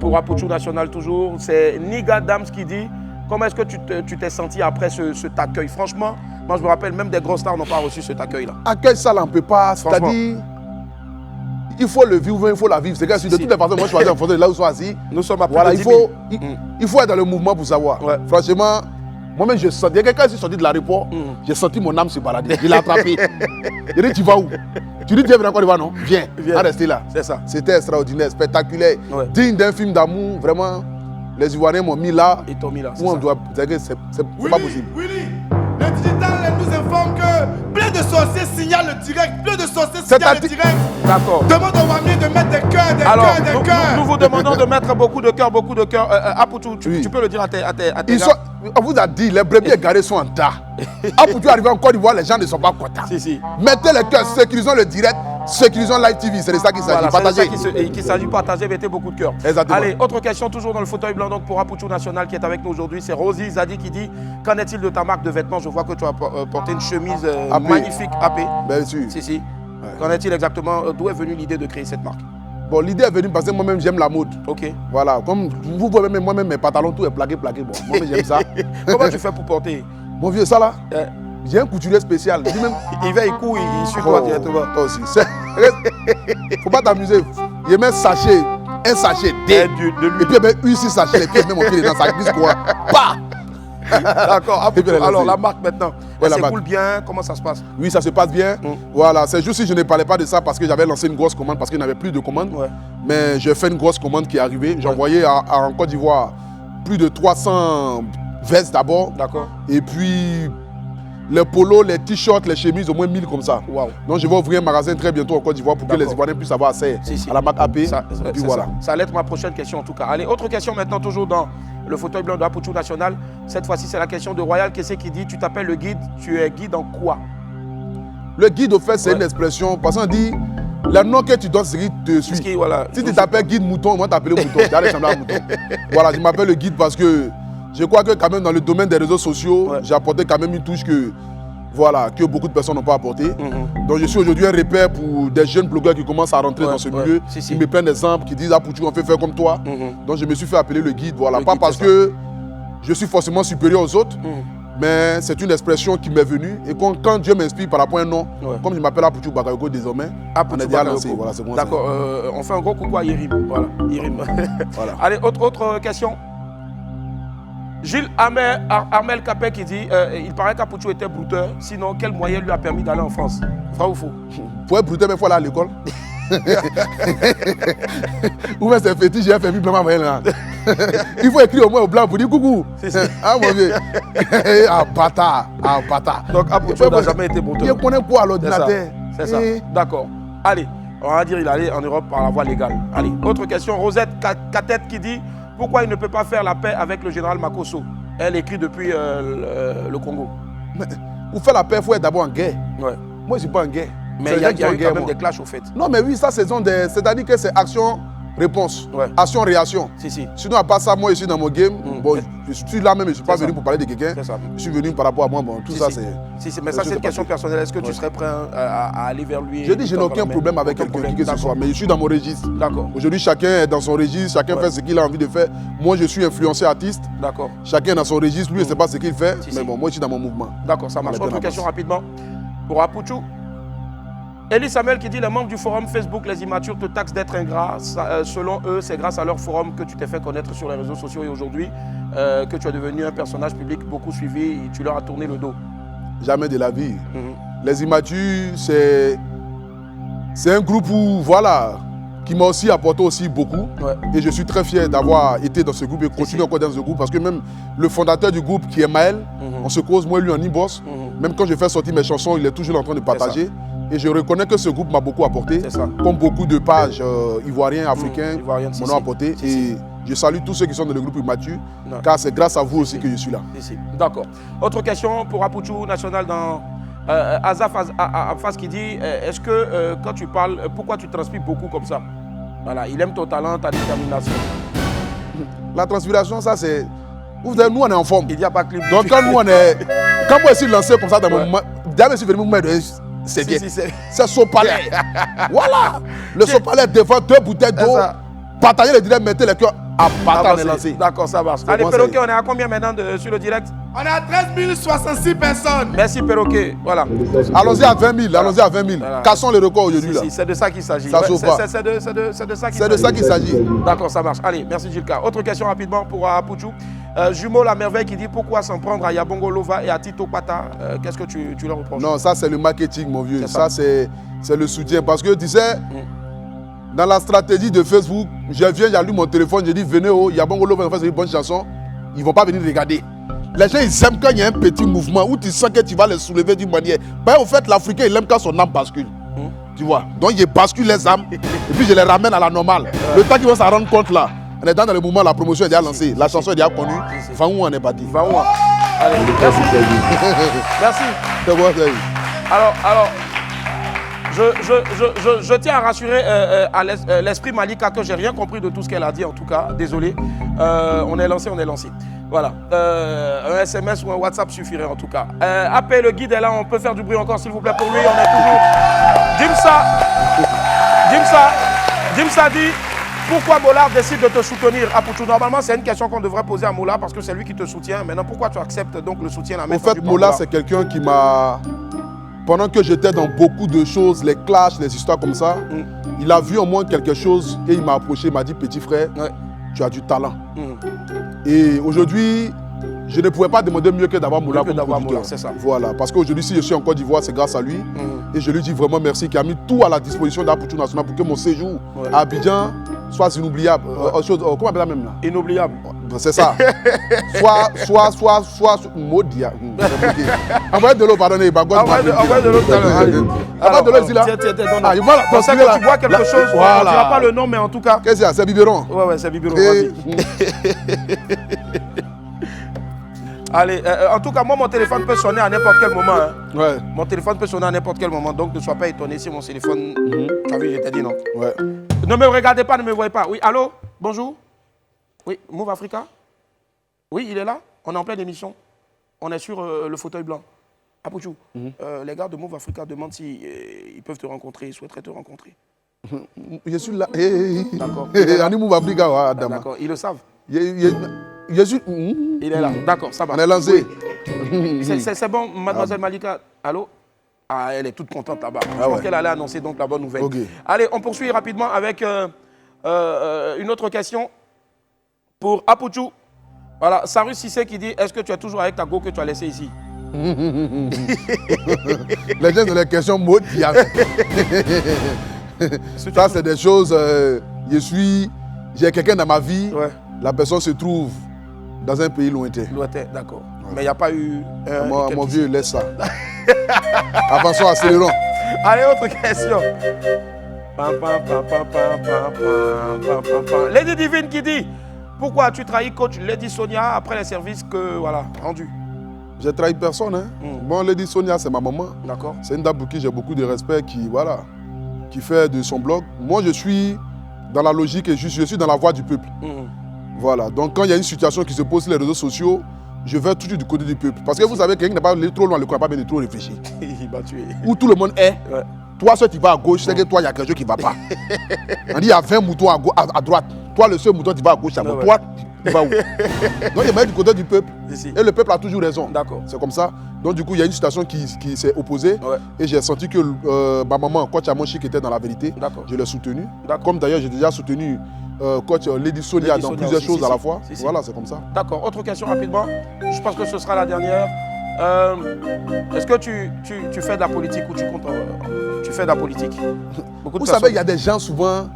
pour Apoutou National toujours. C'est Niga Dams qui dit comment est-ce que tu t'es senti après cet accueil? Franchement, moi je me rappelle, même des grosses stars n'ont pas reçu cet accueil-là. Accueil, ça, on ne peut pas. C'est-à-dire, il faut le vivre, il faut la vivre. C'est que de toutes les façons, moi je choisis en fonction de là où je suis assis. Nous sommes à plus voilà, de 10 000. il faut être dans le mouvement pour savoir. Ouais. Franchement, moi-même, je sens. Il y a quelqu'un qui est sorti de l'aéroport, j'ai senti mon âme se balader. Il l'a attrapé. Il dit tu vas où? Tu dis, viens en Côte d'Ivoire, non? Viens, Viens. à rester là. C'est ça. C'était extraordinaire, spectaculaire, Ouais. digne d'un film d'amour. Vraiment, les Ivoiriens m'ont mis là. Ils t'ont mis là. Où on doit. C'est pas possible. Willy, le digital nous informe que plein de sorciers signalent le direct. Plein de sorciers signalent le direct. D'accord. Demande au Wami de mettre des cœurs, des Alors, cœurs, des cœurs. nous vous demandons de mettre beaucoup de cœurs, beaucoup de cœurs. Apoutou, tu peux le dire à tes Ils gars. sont, on vous a dit, les brebis garés sont en tas. Apoutou arrivé en Côte d'Ivoire, les gens ne sont pas contents. Si. Mettez les cœurs, sécurisons le direct, sécurisons live TV, c'est de ça qu'il s'agit. Voilà, Partagez. c'est de ça qu'il s'agit de partager, mettez beaucoup de cœur. Exactement. Allez, autre question, toujours dans le fauteuil blanc, donc pour Apoutou National qui est avec nous aujourd'hui, c'est Rosie Zadi qui dit, qu'en est-il de ta marque de vêtements? Je vois que tu as porté une chemise AP. magnifique AP. Bien sûr. Si. Qu'en est-il exactement? D'où est venue l'idée de créer cette marque? Bon, l'idée est venue parce que moi-même j'aime la mode. Ok. Voilà, comme vous voyez même moi-même mes pantalons tout est plaqué. Bon, moi-même j'aime ça. Comment tu fais pour porter? Mon vieux, ça là, j'ai un couturier spécial. Lui-même, il va, il court, il suit toi directement. Toi aussi. Faut pas t'amuser. Il met un sachet de lui. Et puis il met 6 sachets, les pieds, même mon pied dedans, ça glisse quoi. Bah! D'accord. Alors la marque maintenant, Ouais, elle la s'écoule bien, comment ça se passe? Oui, ça se passe bien. Voilà, c'est juste si je ne parlais pas de ça parce que j'avais lancé une grosse commande parce qu'il n'y avait plus de commandes. Mais j'ai fait une grosse commande qui est arrivée. J'ai envoyé en Côte d'Ivoire plus de 300 vestes d'abord. D'accord. Et puis les polos, les t-shirts, les chemises, au moins 1000 comme ça. Wow. Donc je vais ouvrir un magasin très bientôt en Côte d'Ivoire pour que les Ivoiriens puissent avoir accès à la marque AP. Et puis voilà. Ça allait être ma prochaine question en tout cas. Allez, autre question maintenant, toujours dans le fauteuil blanc de Apoutou National. Cette fois-ci, c'est la question de Royal Kessé qui dit, tu t'appelles le guide, tu es guide en quoi? Le guide, au fait, c'est une expression. Parce qu'on dit, le nom que tu dois te suit. Voilà, si tu t'appelles guide mouton, moi t'appelles mouton. Tu as ressemblé à mouton. Voilà, je m'appelle le guide parce que je crois que quand même dans le domaine des réseaux sociaux, j'ai apporté quand même une touche que beaucoup de personnes n'ont pas apporté. Donc je suis aujourd'hui un repère pour des jeunes blogueurs qui commencent à rentrer dans ce milieu. Ils me prennent des exemples, qui disent, ah Poutou, on fait faire comme toi. Donc je me suis fait appeler le guide. Voilà, pas parce que je suis forcément supérieur aux autres, mais c'est une expression qui m'est venue. Et quand Dieu m'inspire par rapport à un nom, comme je m'appelle Apoutou Bakayoko désormais, on est déjà lancé. Voilà, c'est bon. D'accord, on fait un gros coucou à Yerim. Voilà, Yerim. Voilà. Allez, autre question. Gilles Armel Capet qui dit il paraît qu'Apoutou était brouteur, sinon quel moyen lui a permis d'aller en France? Vrai ou faux? Pour être brouteur, mais il faut aller à l'école. Ou bien c'est fétiche, j'ai fait blanc là. Il faut écrire au moins au blanc pour dire coucou. Ah mon vieux. Ah bâtard. Donc Apoutou n'a jamais été brouteur. Il connaît quoi à l'ordinateur? C'est ça. D'accord. Allez, on va dire il allait en Europe par la voie légale. Allez, autre question. Rosette Catette qui dit pourquoi il ne peut pas faire la paix avec le général Makosso? Elle écrit depuis le Congo. Mais pour faire la paix, il faut être d'abord en guerre. Ouais. Moi, je ne suis pas en guerre. Mais il y a eu quand même des clashs au fait. Non, mais oui, ça, c'est-à-dire que c'est action-réponse. Action-réaction. Sinon, à part ça, moi, je suis dans mon game. Bon, je suis là même, je ne suis pas venu pour parler de quelqu'un. Je suis venu par rapport à moi. Bon, tout ça, c'est. Mais ça, c'est une question personnelle. Est-ce que tu serais prêt à aller vers lui? Je dis, je n'ai aucun problème avec quelqu'un qui que ce soit, mais je suis dans mon registre. D'accord. Aujourd'hui, chacun est dans son registre, chacun fait ce qu'il a envie de faire. Moi, je suis influenceur artiste. D'accord. Chacun est dans son registre, lui, il ne sait pas ce qu'il fait. Mais bon, moi, je suis dans mon mouvement. D'accord, ça marche. Autre question rapidement. Pour Apoutou. Elie Samuel qui dit les membres du forum Facebook Les Immatures te taxent d'être ingrat. Selon eux, c'est grâce à leur forum que tu t'es fait connaître sur les réseaux sociaux et aujourd'hui que tu es devenu un personnage public beaucoup suivi et tu leur as tourné le dos. Jamais de la vie. Les Immatures, c'est un groupe qui m'a aussi apporté aussi beaucoup. Et je suis très fier d'avoir été dans ce groupe et continuer encore dans ce groupe parce que même le fondateur du groupe qui est Maël, on se cause moi et lui en e-boss. Même quand je fais sortir mes chansons, il est toujours en train de partager. Et je reconnais que ce groupe m'a beaucoup apporté, comme beaucoup de pages ivoiriens, africains m'ont apporté. Et je salue tous ceux qui sont dans le groupe Immature, car c'est grâce à vous aussi que je suis là. D'accord. Autre question pour Apoutou National dans Azaf Afas qui dit est-ce que quand tu parles, pourquoi tu transpires beaucoup comme ça? Voilà, il aime ton talent, ta détermination. La transpiration, ça c'est... Vous savez, nous on est en forme. Il n'y a pas que les... Donc quand nous on est... Quand moi je suis lancé comme ça dans mon moment, jamais je suis venu me mettre... C'est bien. C'est Sopalais. Voilà. Le Sopalais défend 2 bouteilles d'eau. Partagez le direct, mettez les cœurs à partir, on est lancé. D'accord, ça marche. Allez, Perroquet, on est à combien maintenant sur le direct? On est à 13 066 personnes. Merci, Perroquet. Voilà. Allons-y à 20 000. Allons-y à 20 000. Voilà. Cassons le record aujourd'hui. C'est de ça qu'il s'agit. Ça sauve pas. C'est de ça qu'il s'agit. C'est de ça qu'il s'agit. D'accord, ça marche. Allez, merci, Gilka. Autre question rapidement pour Apoutou. Jumeau La Merveille qui dit pourquoi s'en prendre à Yabongo Lova et à Tito Pata. Qu'est-ce que tu leur reproches? Non, ça c'est le marketing, mon vieux. Ça c'est le soutien. Parce que tu sais, dans la stratégie de Facebook, je viens, j'allume mon téléphone, je dis venez au Yabongo Lova, c'est une bonne chanson. Ils ne vont pas venir regarder. Les gens, ils aiment quand il y a un petit mouvement où tu sens que tu vas les soulever d'une manière. Ben, au fait, l'Africain, il aime quand son âme bascule. Tu vois? Donc, il bascule les âmes et puis je les ramène à la normale. Le temps qu'ils vont s'en rendre compte là, on est dans le moment, la promotion est déjà lancée, la chanson est déjà connue. Va où on est parti? Va où? Allez, merci. Merci. C'est bon, c'est Alors, je tiens à rassurer à l'esprit Malika que j'ai rien compris de tout ce qu'elle a dit en tout cas. Désolé. On est lancé. Voilà. Un SMS ou un WhatsApp suffirait en tout cas. AP, le guide est là. On peut faire du bruit encore s'il vous plaît pour lui. On est toujours. Jimsa dit pourquoi Mollard décide de te soutenir à Pouchou? Normalement, c'est une question qu'on devrait poser à Mollard parce que c'est lui qui te soutient. Maintenant, pourquoi tu acceptes donc le soutien à la main? En fait, Mollard, c'est quelqu'un qui m'a. Pendant que j'étais dans beaucoup de choses, les clashs, les histoires comme ça, il a vu au moins quelque chose et il m'a approché, il m'a dit petit frère, tu as du talent. Et aujourd'hui, je ne pouvais pas demander mieux que d'avoir Mollard comme producteur. C'est ça. Voilà, parce qu'aujourd'hui, si je suis en Côte d'Ivoire, c'est grâce à lui. Et je lui dis vraiment merci, qui a mis tout à la disposition d'Apoutou National pour que mon séjour à Abidjan soit inoubliable. Comment on appelle ça même là? Inoubliable. C'est ça. soit Modia. Envoyez de l'eau, pardonnez. Envoyez de l'eau tout à l'heure. Envoyez de l'eau ici là. Voilà. Pour ça que tu bois quelque chose, on ne dira pas le nom, mais en tout cas. Qu'est-ce qu'il y a? C'est biberon. Ouais, c'est biberon. Vas-y. Allez, en tout cas, moi, mon téléphone peut sonner à n'importe quel moment. Hein. Ouais. Mon téléphone peut sonner à n'importe quel moment, donc ne sois pas étonné si mon téléphone... Tu as vu, je t'ai dit non. Ouais. Ne me regardez pas, ne me voyez pas. Oui, allô? Bonjour? Oui, Move Africa? Oui, il est là? On est en pleine émission. On est sur le fauteuil blanc. Apouchou, les gars de Move Africa demandent si ils peuvent te rencontrer, ils souhaiteraient te rencontrer. Je suis là. D'accord. On est Move Africa, Adam. D'accord, ils le savent. Je suis... Il est là, d'accord, ça va. On est lancé. Oui. C'est bon, mademoiselle Malika. Allô? Ah, elle est toute contente là-bas. Je pense qu'elle allait annoncer donc la bonne nouvelle. Okay. Allez, on poursuit rapidement avec une autre question pour Apouchou. Voilà, Sarus Sissé qui dit, est-ce que tu es toujours avec ta go que tu as laissée ici? Les gens ont les questions maudes. Ça, c'est des choses... J'ai quelqu'un dans ma vie, la personne se trouve dans un pays lointain. Lointain, d'accord. Ouais. Mais il n'y a pas eu... mon vieux, laisse ça. Avançons, accélérons. Allez, autre question. Lady Divine qui dit, pourquoi as-tu trahi coach Lady Sonia après les services que, voilà, rendus? J'ai trahi personne. Hein. Bon, Lady Sonia, c'est ma maman. D'accord. C'est une dame pour qui j'ai beaucoup de respect, qui fait de son blog. Moi, je suis dans la logique et je suis dans la voie du peuple. Voilà. Donc, quand il y a une situation qui se pose sur les réseaux sociaux, je vais toujours du côté du peuple. Parce que vous savez, quelqu'un qui n'a pas allé trop loin, le n'a pas bien trop réfléchi. Il va tuer. Où tout le monde est. Ouais. Toi, seul, tu vas à gauche, c'est que toi, il y a quelque chose qui ne va pas. On dit, il y a 20 moutons à droite. Toi, le seul mouton, tu vas à gauche. Toi, tu vas où? Donc, il va être du côté du peuple. Et le peuple a toujours raison. D'accord. C'est comme ça. Donc, du coup, il y a une situation qui s'est opposée. Ouais. Et j'ai senti que ma maman, coach Amonchi, qui était dans la vérité, je l'ai soutenu. Comme d'ailleurs, j'ai déjà soutenu coach Lady Sonia dans plusieurs choses à la fois. Voilà, c'est comme ça. D'accord. Autre question rapidement. Je pense que ce sera la dernière. Est-ce que tu fais de la politique ou tu comptes tu fais de la politique? Vous savez, il y a des gens souvent,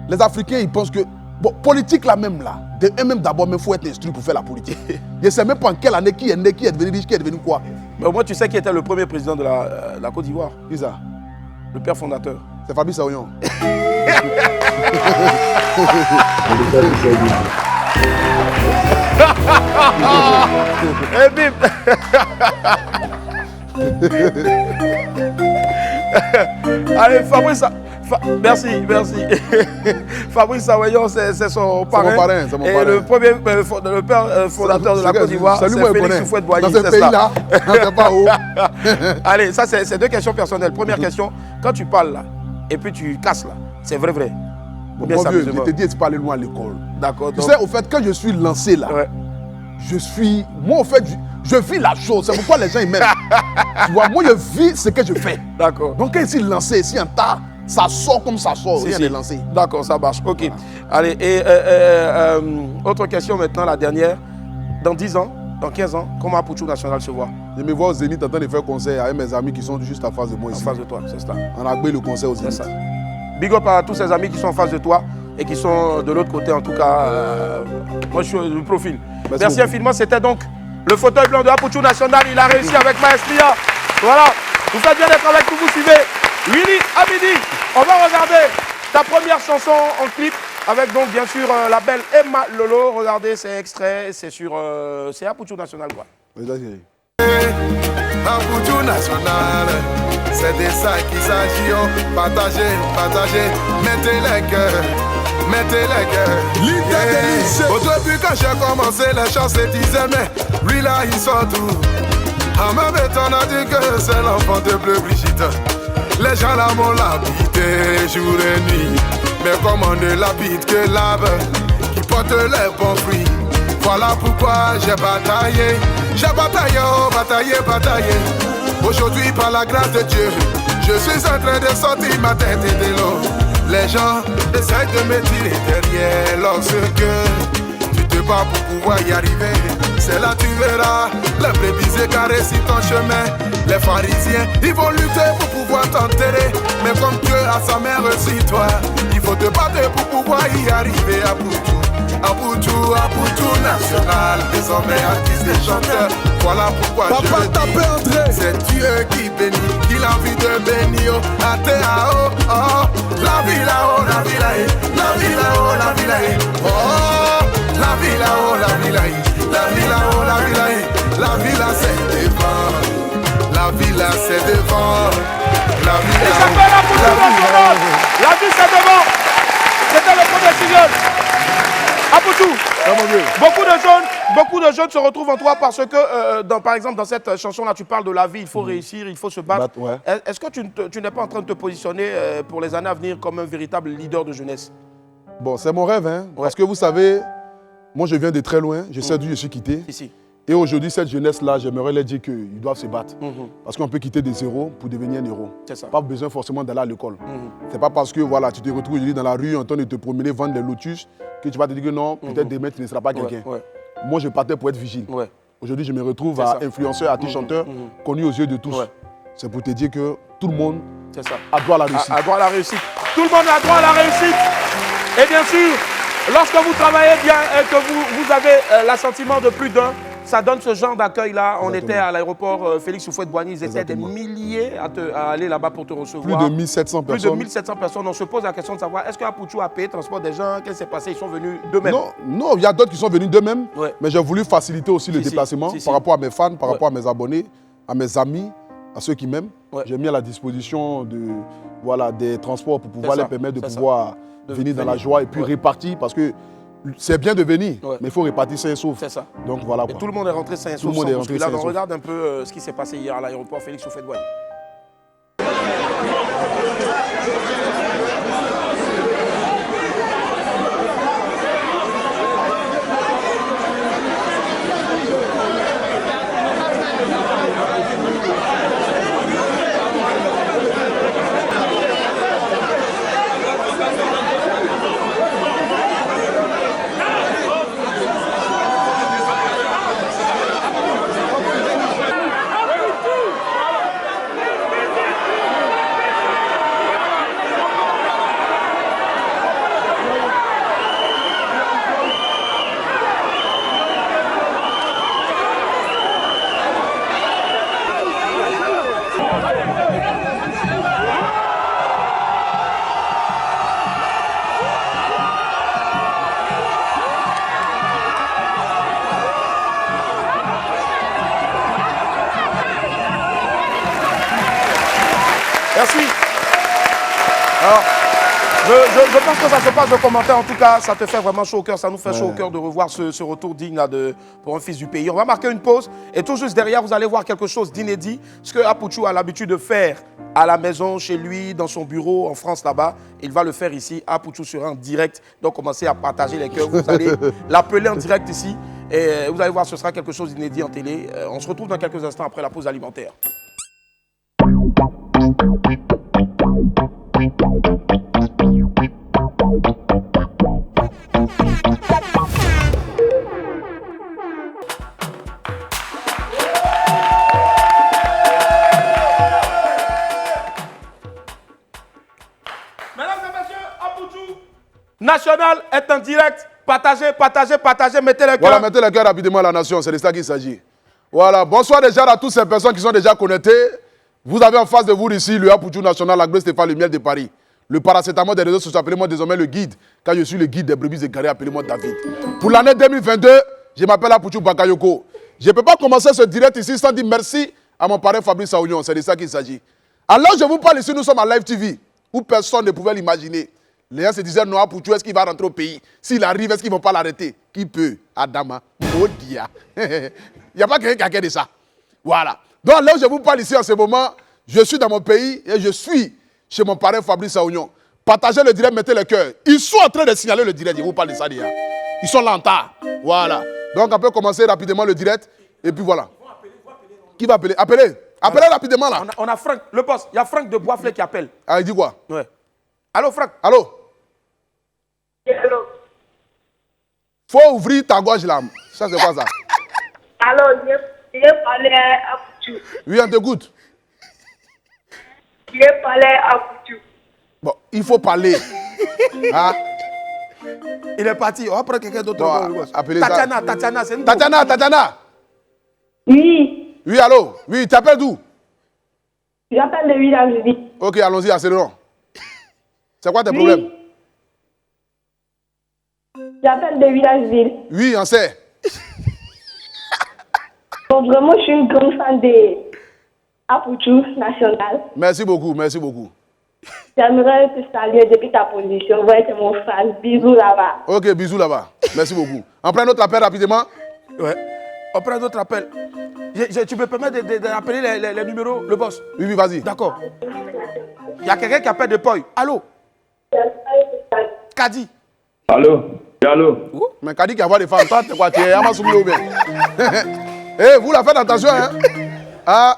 les Africains, ils pensent que, bon, politique là même là, même d'abord, il faut être instruit pour faire la politique. Je ne sais même pas en quelle année qui est né, qui est devenu riche, qui est devenu quoi. Mais au moins, tu sais qui était le premier président de la Côte d'Ivoire? Qui ça? Le père fondateur. C'est Fabrice Aoyon. Et bim. Allez, Fabrice, merci. Fabrice Aoyon, c'est son parrain. C'est mon parrain. Et le premier le père fondateur de la Côte d'Ivoire, c'est Félix Houphouët-Boigny. Dans ce pays-là, c'est pas haut. Allez, ça, c'est deux questions personnelles. Première question, quand tu parles là, et puis tu casses là, c'est vrai. Mon vieux, je te dis, tu parles loin à l'école. D'accord. Tu sais, au fait, quand je suis lancé là, moi, au fait, je vis la chose. C'est pourquoi les gens ils m'aiment. Tu vois, moi, je vis ce que je fais. D'accord. Donc, quand ici lancé, ici en tas, ça sort comme ça sort. Rien n'est lancé. D'accord, ça marche. Ok. Voilà. Allez, et autre question maintenant, la dernière. dans 10 ans, dans 15 ans, comment Apouchou National se voit? Je me vois au Zénith en train de faire concert avec mes amis qui sont juste en face de moi ici. En face de toi, c'est ça. On a pris le concert au Zénith. C'est ça. Big up à tous ces amis qui sont en face de toi et qui sont de l'autre côté, en tout cas. Moi, je suis du profil. Merci infiniment. C'était donc le fauteuil blanc de Apouchou National. Il a réussi avec Maestria. Voilà. Vous faites bien d'être avec nous. Vous suivez Willy Abidi. On va regarder ta première chanson en clip avec donc bien sûr la belle Emma Lolo. Regardez, c'est extrait. C'est sur c'est Apouchou National quoi. Apouchou National, c'est de ça qu'il s'agit. Partagez, partagez, mettez les cœurs, mettez les cœurs. Au début quand j'ai commencé, les gens se disaient mais lui là il sort tout. En même temps on a dit que c'est l'enfant de Bleu Brigitte. Les gens là m'ont l'habité jour et nuit. Mais comme on ne l'habite que l'arbre qui porte les bons fruits. Voilà pourquoi j'ai bataillé, oh, bataillé. Aujourd'hui, par la grâce de Dieu, je suis en train de sortir ma tête de l'eau. Les gens essayent de me tirer derrière lorsque tu te bats pour pouvoir y arriver. C'est là tu verras les brebis égarées sur ton chemin. Les pharisiens, ils vont lutter pour pouvoir t'enterrer. Mais comme Dieu a sa main sur toi, il faut te battre pour pouvoir y arriver à bout. Apouchou National, désormais artiste et chanteur. Voilà pourquoi je le dis. C'est Dieu qui bénit, qu'il a envie de bénir. ATAO, oh, la vie là-haut, la vie là-haut, la vie là-haut, la vie là-haut. Oh, la vie là-haut, la vie là-haut, la vie là-haut, la vie là-haut. La vie là c'est devant, la vie là c'est devant, la vie là. La vie c'est devant. C'était le premier single. Apouchou, beaucoup de jeunes se retrouvent en toi parce que, par exemple, dans cette chanson-là, tu parles de la vie, il faut réussir, il faut se battre. Ouais. Est-ce que tu n'es pas en train de te positionner pour les années à venir comme un véritable leader de jeunesse? Bon, c'est mon rêve, hein, parce que vous savez, moi je viens de très loin, je sais d'où je suis quitté. Ici. Et aujourd'hui, cette jeunesse-là, j'aimerais leur dire qu'ils doivent se battre. Parce qu'on peut quitter des zéros pour devenir un héros. C'est ça. Pas besoin forcément d'aller à l'école. C'est pas parce que voilà, tu te retrouves aujourd'hui dans la rue en train de te promener, vendre des lotus, que tu vas te dire que non, peut-être demain tu ne seras pas quelqu'un. Moi, je partais pour être vigile. Aujourd'hui, je me retrouve à influenceur, artiste, chanteur, connu aux yeux de tous. C'est pour te dire que tout le monde a droit à la réussite. A droit à la réussite. Tout le monde a droit à la réussite. Et bien sûr, lorsque vous travaillez bien et que vous avez l'assentiment de plus d'un, ça donne ce genre d'accueil-là. On était à l'aéroport Félix Houphouët-Boigny. Ils étaient des milliers à aller là-bas pour te recevoir. Plus de 1700 personnes. Plus de 1700 personnes. On se pose la question de savoir, est-ce qu'Apouchou a payé le transport des gens? Qu'est-ce qui s'est passé? Ils sont venus d'eux-mêmes? Non, il y a d'autres qui sont venus d'eux-mêmes. Mais j'ai voulu faciliter aussi le déplacement par rapport à mes fans, par rapport à mes abonnés, à mes amis, à ceux qui m'aiment. J'ai mis à la disposition des transports pour pouvoir les permettre de pouvoir venir dans la joie et puis répartir parce que c'est bien de venir, mais il faut répartir sain et sauf. C'est ça. Donc voilà. Et tout le monde est rentré sain et sauf. Tout le monde est rentré sain et sauf. On regarde un peu ce qui s'est passé hier à l'aéroport Félix Houphouët-Boigny. Merci. Alors, je pense que ça se passe de commentaire. En tout cas, ça te fait vraiment chaud au cœur. Ça nous fait chaud au cœur de revoir ce retour digne là, pour un fils du pays. On va marquer une pause. Et tout juste derrière, vous allez voir quelque chose d'inédit. Ce que Apouchou a l'habitude de faire à la maison, chez lui, dans son bureau, en France là-bas. Il va le faire ici. Apouchou sera en direct. Donc, commencez à partager les cœurs. Vous allez l'appeler en direct ici. Et vous allez voir, ce sera quelque chose d'inédit en télé. On se retrouve dans quelques instants après la pause alimentaire. National est en direct. Partagez, partagez, partagez, mettez le cœur. Voilà, mettez le cœur rapidement à la nation, c'est de ça qu'il s'agit. Voilà, bonsoir déjà à toutes ces personnes qui sont déjà connectées. Vous avez en face de vous ici le Apoutou National, la Grèce Stéphane, le miel de Paris. Le paracétamol des réseaux sociaux, appelez-moi désormais le guide. Quand je suis le guide des brebis égarées, appelez-moi David. Pour l'année 2022, je m'appelle Apoutou Bakayoko. Je ne peux pas commencer ce direct ici sans dire merci à mon parrain Fabrice Aounion, c'est de ça qu'il s'agit. Alors je vous parle ici, nous sommes à Live TV, où personne ne pouvait l'imaginer. Les gens se disaient, non, Apoutou, est-ce qu'il va rentrer au pays? S'il arrive, est-ce qu'ils ne vont pas l'arrêter? Qui peut? Adama. Modia. Il n'y a pas quelqu'un qui a de ça. Voilà. Donc là où je vous parle ici en ce moment, je suis dans mon pays et je suis chez mon parrain Fabrice Aounion. Partagez le direct, mettez le cœur. Ils sont en train de signaler le direct, je vous parle de ça déjà. Ils sont là en tas. Voilà. Donc on peut commencer rapidement le direct. Et puis voilà. Qui va appeler? Appelez. Appelez rapidement là. On a Franck, le boss. Il y a Franck de Boisflé qui appelle. Ah, il dit quoi? Ouais. Allô Franck? Allô? Faut ouvrir ta gorge là. Ça c'est quoi ça? Alors, je parlé à Apoutou. Oui, on t'écoute. Je parlé à Apoutou. Bon, il faut parler. Ah. Il est parti. On va prendre quelqu'un d'autre. Bon, appelez Tatiana, ça. Tatiana, c'est nous. Tatiana. Oui. Oui, allô? Oui, tu appelles d'où? J'appelle le village. Ok, allons-y, accélérons. C'est quoi tes problèmes? J'appelle de village-ville. Oui, on sait. Bon, vraiment, je suis une grande fan de Apoutou National. Merci beaucoup, merci beaucoup. J'aimerais te saluer depuis ta position. Vous êtes mon fan. Bisous là-bas. Ok, bisous là-bas. Merci beaucoup. On prend notre appel rapidement. Ouais. On prend d'autres appels. Tu peux permettre d'appeler les numéros, le boss? Oui, oui, vas-y. D'accord. Il y a quelqu'un qui appelle de Poi. Allô? Kadi. Allô? Allô? Mais Kadi qui a des femmes, toi, t'es quoi? Tu es Amasoumi ou bien? Eh, vous la faites attention, hein? Ah.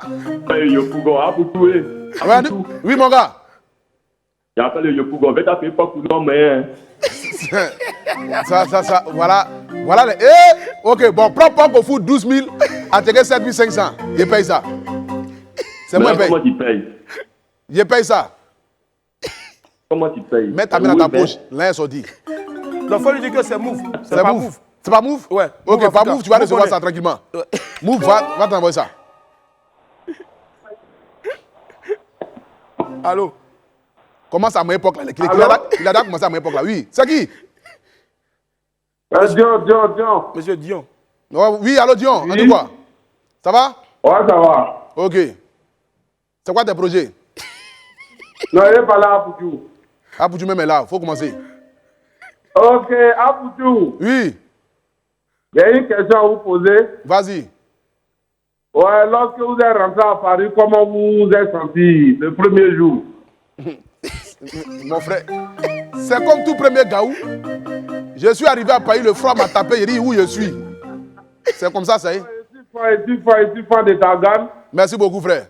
Oui, mon gars. J'appelle le Yopougon. En fait, t'as fait pas pour nous, mais. Ça, voilà. Voilà. Ok, bon, prends pas pour foot 12 000, à 7 500. Je paye ça. C'est moi qui paye. Comment tu payes? Je paye ça. Comment tu payes? Mets ta main dans ta poche. Là, ils sont dit. Donc, il faut lui dire que c'est Move. C'est pas Move. C'est pas Move? Ouais. Ok, pas Move, tu vas recevoir ça tranquillement. Move, va t'envoyer ça. Allô? Commence à mon époque là. Il a commencé à mon époque là. Oui. C'est qui? Dion. Monsieur Dion. Oh, oui, allô Dion. Oui. On dit quoi? Ça va? Ouais, ça va. Ok. C'est quoi tes projets? Non, il n'est pas là, Apoutou. Apoutou même est là. Faut commencer. Ok, Apoutou. Oui. Il y a une question à vous poser. Vas-y. Ouais, lorsque vous êtes rentré à Paris, comment vous vous êtes senti le premier jour? Mon frère, c'est comme tout premier gaou. Je suis arrivé à Paris, le froid m'a tapé, il dit où je suis. C'est comme ça, ça y est. Je suis fan de ta gamme. Merci beaucoup, frère.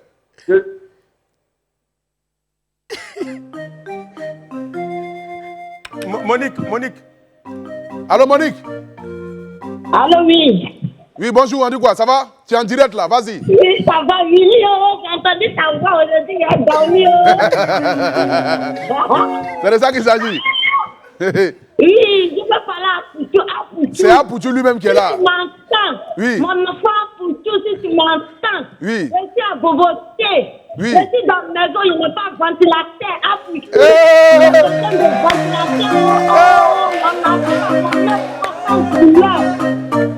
Monique. Allô, Monique? Allô, oui. Oui, bonjour, on dit quoi? Ça va? Tu es en direct là, vas-y. Oui, ça va, oui, j'ai entendu ta voix aujourd'hui, il a dormi. C'est de ça qu'il s'agit. Oui, je veux parler à Apoutou. C'est Apoutou lui-même qui est là. Si tu m'entends, oui. Mon enfant Apoutou, si tu m'entends, oui. Je suis à Boboté. Oui. Je suis dans la maison, il n'y a pas de ventilateur. Apoutou. Hey. Il y a besoin de ventilateur.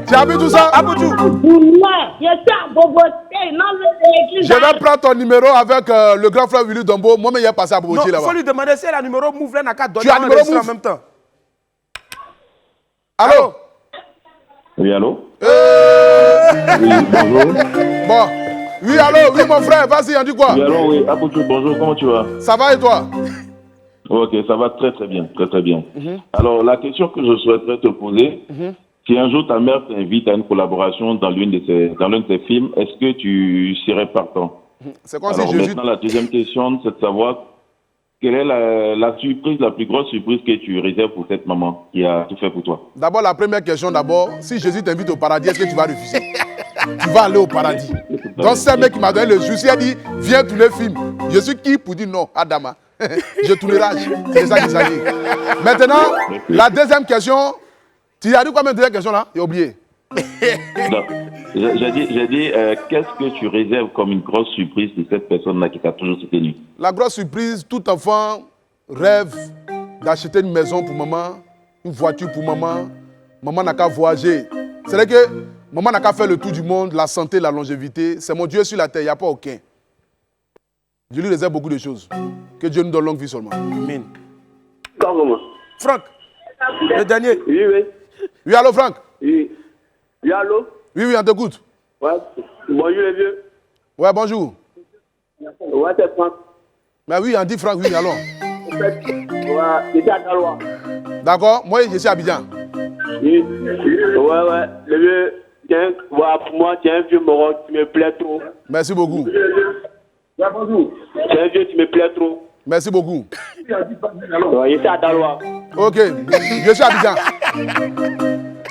Tu as vu tout ça, Apoutou? Je suis à Boboté, non l'église. Je vais prendre ton numéro avec le grand frère Willy Dombo. Moi-même, il est passé à Boboté là-bas. Il faut lui demander si elle a un numéro Move, là, n'a qu'à donner tu as un numéro Move en même temps. Allô? Oui, allô? Oui, bonjour. Bon. Oui, allô? Oui, mon frère, vas-y, on dit quoi? Oui, allô, oui. Apoutou, bonjour, comment tu vas? Ça va et toi? Ok, ça va très très bien, très très bien. Alors, la question que je souhaiterais te poser, si un jour ta mère t'invite à une collaboration dans l'un de ses films, est-ce que tu serais partant? C'est quoi Alors, si Jésus... maintenant, la deuxième question, c'est de savoir quelle est la surprise, la plus grosse surprise que tu réserves pour cette maman qui a tout fait pour toi? D'abord, la première question, si Jésus t'invite au paradis, est-ce que tu vas refuser? Tu vas aller au paradis. Donc, c'est un mec qui m'a donné le souci, il a dit, viens tourner le film. Je suis qui pour dire non, Adama? Je tournerai. C'est ça qu'il s'agit. Maintenant, la deuxième question. Tu as dit quoi, même deuxième question là? J'ai oublié. Non. J'ai dit, qu'est-ce que tu réserves comme une grosse surprise de cette personne-là qui t'a toujours soutenu? La grosse surprise, tout enfant rêve d'acheter une maison pour maman, une voiture pour maman. Maman n'a qu'à voyager. C'est vrai que maman n'a qu'à faire le tour du monde, la santé, la longévité. C'est mon Dieu sur la terre, il n'y a pas aucun. Je lui réserve beaucoup de choses. Que Dieu nous donne longue vie seulement. Amen. Comment? Franck, le dernier. Oui, oui. Oui, allô, Franck? Oui. Oui, allô? Oui, oui, on t'écoute. Ouais. Bonjour, les vieux. Ouais, bonjour. Ouais, c'est Franck. Mais oui, on dit Franck, oui, allons. En fait, ouais, j'étais à Talois. D'accord, moi, je suis à Abidjan. Oui. Ouais. Le vieux, tiens, ouais, pour moi, tu es un vieux moron qui me plaît trop. Merci beaucoup. Ouais, bonjour. Tu es un vieux qui me plaît trop. Merci beaucoup. Ouais, j'étais à Talois. Ok, je suis à Abidjan.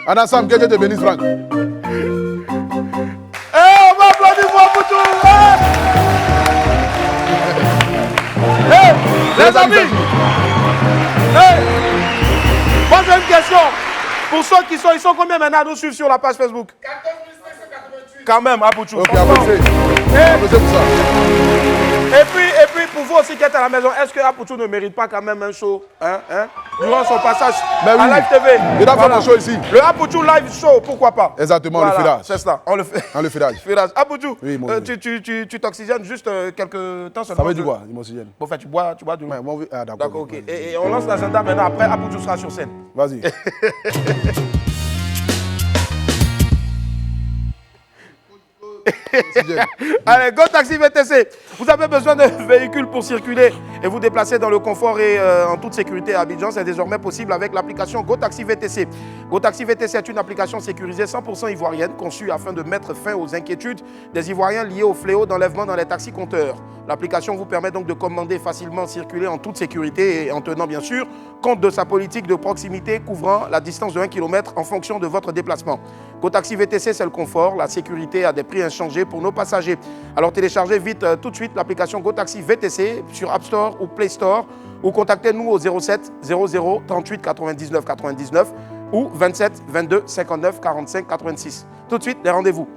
En ensemble, que Dieu te bénisse, Franck. On va applaudir pour Apoutou. Les amis. Moi j'ai une question. Pour ceux qui sont, ils sont combien maintenant à nous suivre sur la page Facebook? 14 588. Quand même, Apoutou. Ok, applaudissez. Applaudissez pour ça. Et puis, pour vous aussi qui êtes à la maison, est-ce que Apoutou ne mérite pas quand même un show durant son passage à Live TV? Il doit faire un show ici. Le Apoutou Live Show, pourquoi pas? Exactement, voilà, on le fera. C'est ça, on le fait. On le fera. Apoutou, oui, tu t'oxygènes juste quelques temps seulement. Ça veut dire quoi, m'oxygène? Bon, fait, tu bois de l'eau. Ah, d'accord, ok. Et on lance l'agenda maintenant, après Apoutou sera sur scène. Vas-y. Allez, Go Taxi VTC. Vous avez besoin de véhicules pour circuler et vous déplacer dans le confort et en toute sécurité à Abidjan. C'est désormais possible avec l'application Go Taxi VTC. Go Taxi VTC est une application sécurisée 100% ivoirienne conçue afin de mettre fin aux inquiétudes des Ivoiriens liées au fléau d'enlèvement dans les taxis compteurs. L'application vous permet donc de commander facilement, circuler en toute sécurité et en tenant bien sûr compte de sa politique de proximité couvrant la distance de 1 km en fonction de votre déplacement. Go Taxi VTC, c'est le confort, la sécurité à des prix inchangés pour nos passagers. Alors téléchargez vite tout de suite l'application Go Taxi VTC sur App Store ou Play Store ou contactez-nous au 07 00 38 99 99 ou 27 22 59 45 86. Tout de suite, les rendez-vous.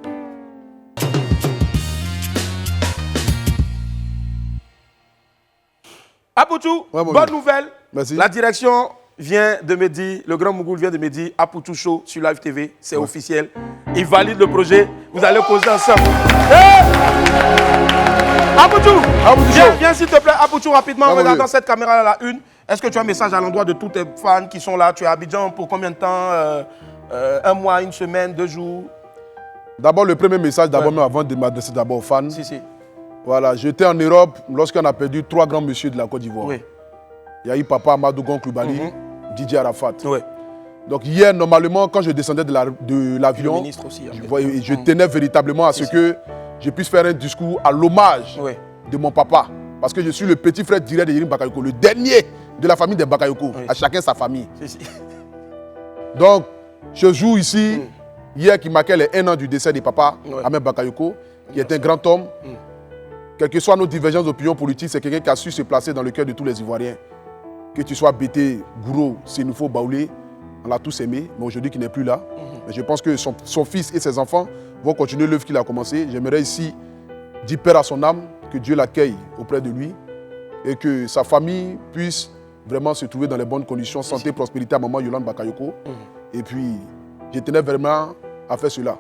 Apoutou, bonne nouvelle. Merci. La direction vient de me dire, le grand Mougoul vient de me dire, Apoutou Show sur Live TV, c'est officiel. Il valide le projet, vous allez causer ensemble. Apoutou, viens s'il te plaît, Apoutou, rapidement, en regardant cette caméra-là, la une. Est-ce que tu as un message à l'endroit de tous tes fans qui sont là? Tu es à Abidjan pour combien de temps? Un mois, une semaine, 2 jours? D'abord, le premier message, même avant de m'adresser d'abord aux fans. Si. Voilà, j'étais en Europe lorsqu'on a perdu 3 grands messieurs de la Côte d'Ivoire. Oui. Il y a eu Papa Amadou Gon Coulibaly, Didier Arafat. Oui. Donc hier, normalement, quand je descendais de l'avion, je tenais véritablement à ce que je puisse faire un discours à l'hommage de mon papa. Parce que je suis le petit frère direct de Yerim Bakayoko, le dernier de la famille des Bakayoko, à chacun sa famille. Donc, je joue ici, hier qui marquait les 1 an du décès de papa, Ahmed Bakayoko, qui est un grand homme. Quelles que soient nos divergences d'opinion politique, c'est quelqu'un qui a su se placer dans le cœur de tous les Ivoiriens. Que tu sois Bété, Gouro, Sénoufo, Baoulé, on l'a tous aimé, mais aujourd'hui qu'il n'est plus là. Mais je pense que son fils et ses enfants vont continuer l'œuvre qu'il a commencé. J'aimerais ici dire père à son âme, que Dieu l'accueille auprès de lui et que sa famille puisse vraiment se trouver dans les bonnes conditions, santé, prospérité à maman Yolande Bakayoko. Et puis, je tenais vraiment à faire cela.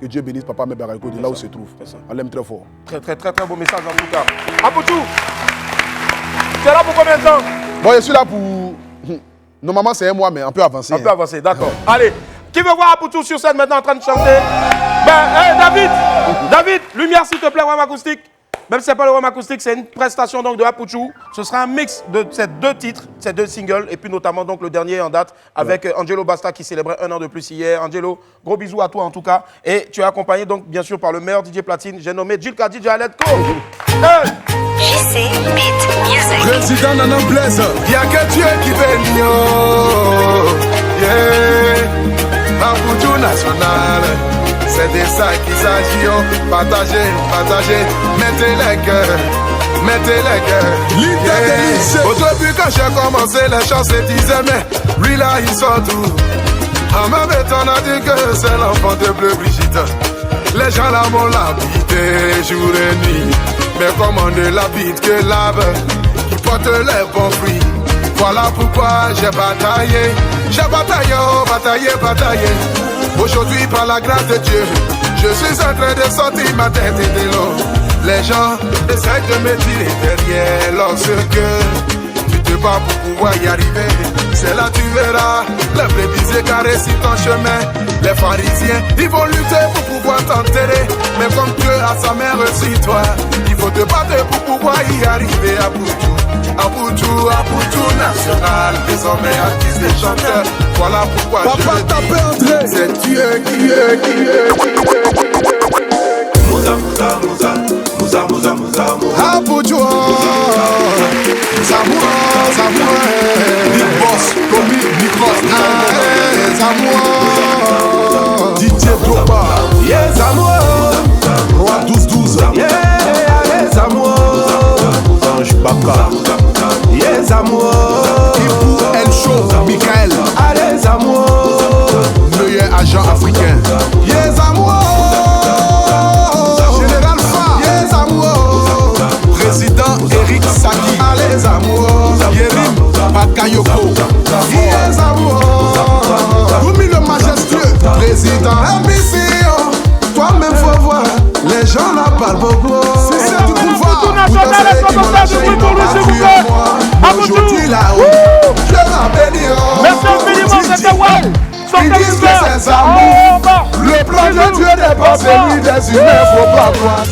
Que Dieu bénisse Papa Ahmed Bakayoko de là où il se trouve. On l'aime très fort. Très beau message en tout cas. Apoutou, tu es là pour combien de temps? Bon, je suis là pour... Normalement, c'est un mois, mais un peu avancé. Un peu avancé, d'accord. Allez, qui veut voir Apoutou sur scène maintenant en train de chanter? David, lumière s'il te plaît, Wam Acoustique. Même si ce n'est pas le Wam Acoustique, c'est une prestation donc de Apoutou. Ce sera un mix de ces 2 titres, ces 2 singles, et puis notamment donc le dernier en date avec Angelo Basta qui célébrait 1 an de plus hier. Angelo, gros bisous à toi en tout cas. Et tu es accompagné donc bien sûr par le meilleur DJ platine, j'ai nommé Jilka DJ Aletko. JC Beat Music. Président Nana Blaise, y'a que Dieu qui bénit. Yeah, Apoutou national. C'est de ça qu'il s'agit, partager, mettez les cœurs, mettez les guerres. Au début quand j'ai commencé, les gens se disaient mais lui là il sort tout. En même temps on a dit que c'est l'enfant de Bleu Brigitte. Les gens là m'ont l'habité jour et nuit. Mais comme on ne l'habite que l'arbre qui porte les bons fruits. Voilà pourquoi j'ai bataillé. J'ai bataillé, oh, bataillé. Aujourd'hui par la grâce de Dieu, je suis en train de sortir ma tête de l'eau. Les gens essayent de me tirer derrière lorsque tu te bats pour pouvoir y arriver. C'est là tu verras les brebis égarées sur ton chemin. Les pharisiens, ils vont lutter pour pouvoir t'enterrer. Mais comme Dieu a sa main sur toi, il faut te battre pour pouvoir y arriver à bout. À Boutou national, désormais artiste et chanteur. Voilà pourquoi je le dis, c'est Dieu qui est. Mouza. À Boutou, Samoua. Big Boss, Komi, Nikos, Samoua. DJ Dropa, yeah, Samoua. Roi 12-12, yeah, allez, Samoua. Ange Baka. Yes, amour. Ibou El Show, Michael. Allez, amour. Meilleur agent africain. Yes, amour. Général Fa. Yes, amour. Président Eric Saki. Allez, amour. Yerim Bakayoko. Yes, amour. Oumi le majestueux. Président MBC. Toi-même, faut voir. Les gens là parlent beaucoup. C'est ça, du boulevard. Aujourd'hui là-haut, je m'appelle merci infiniment, c'était Wall. Ils disent que c'est amour. Le plan de Dieu n'est pas celui des humains, faut pas croire.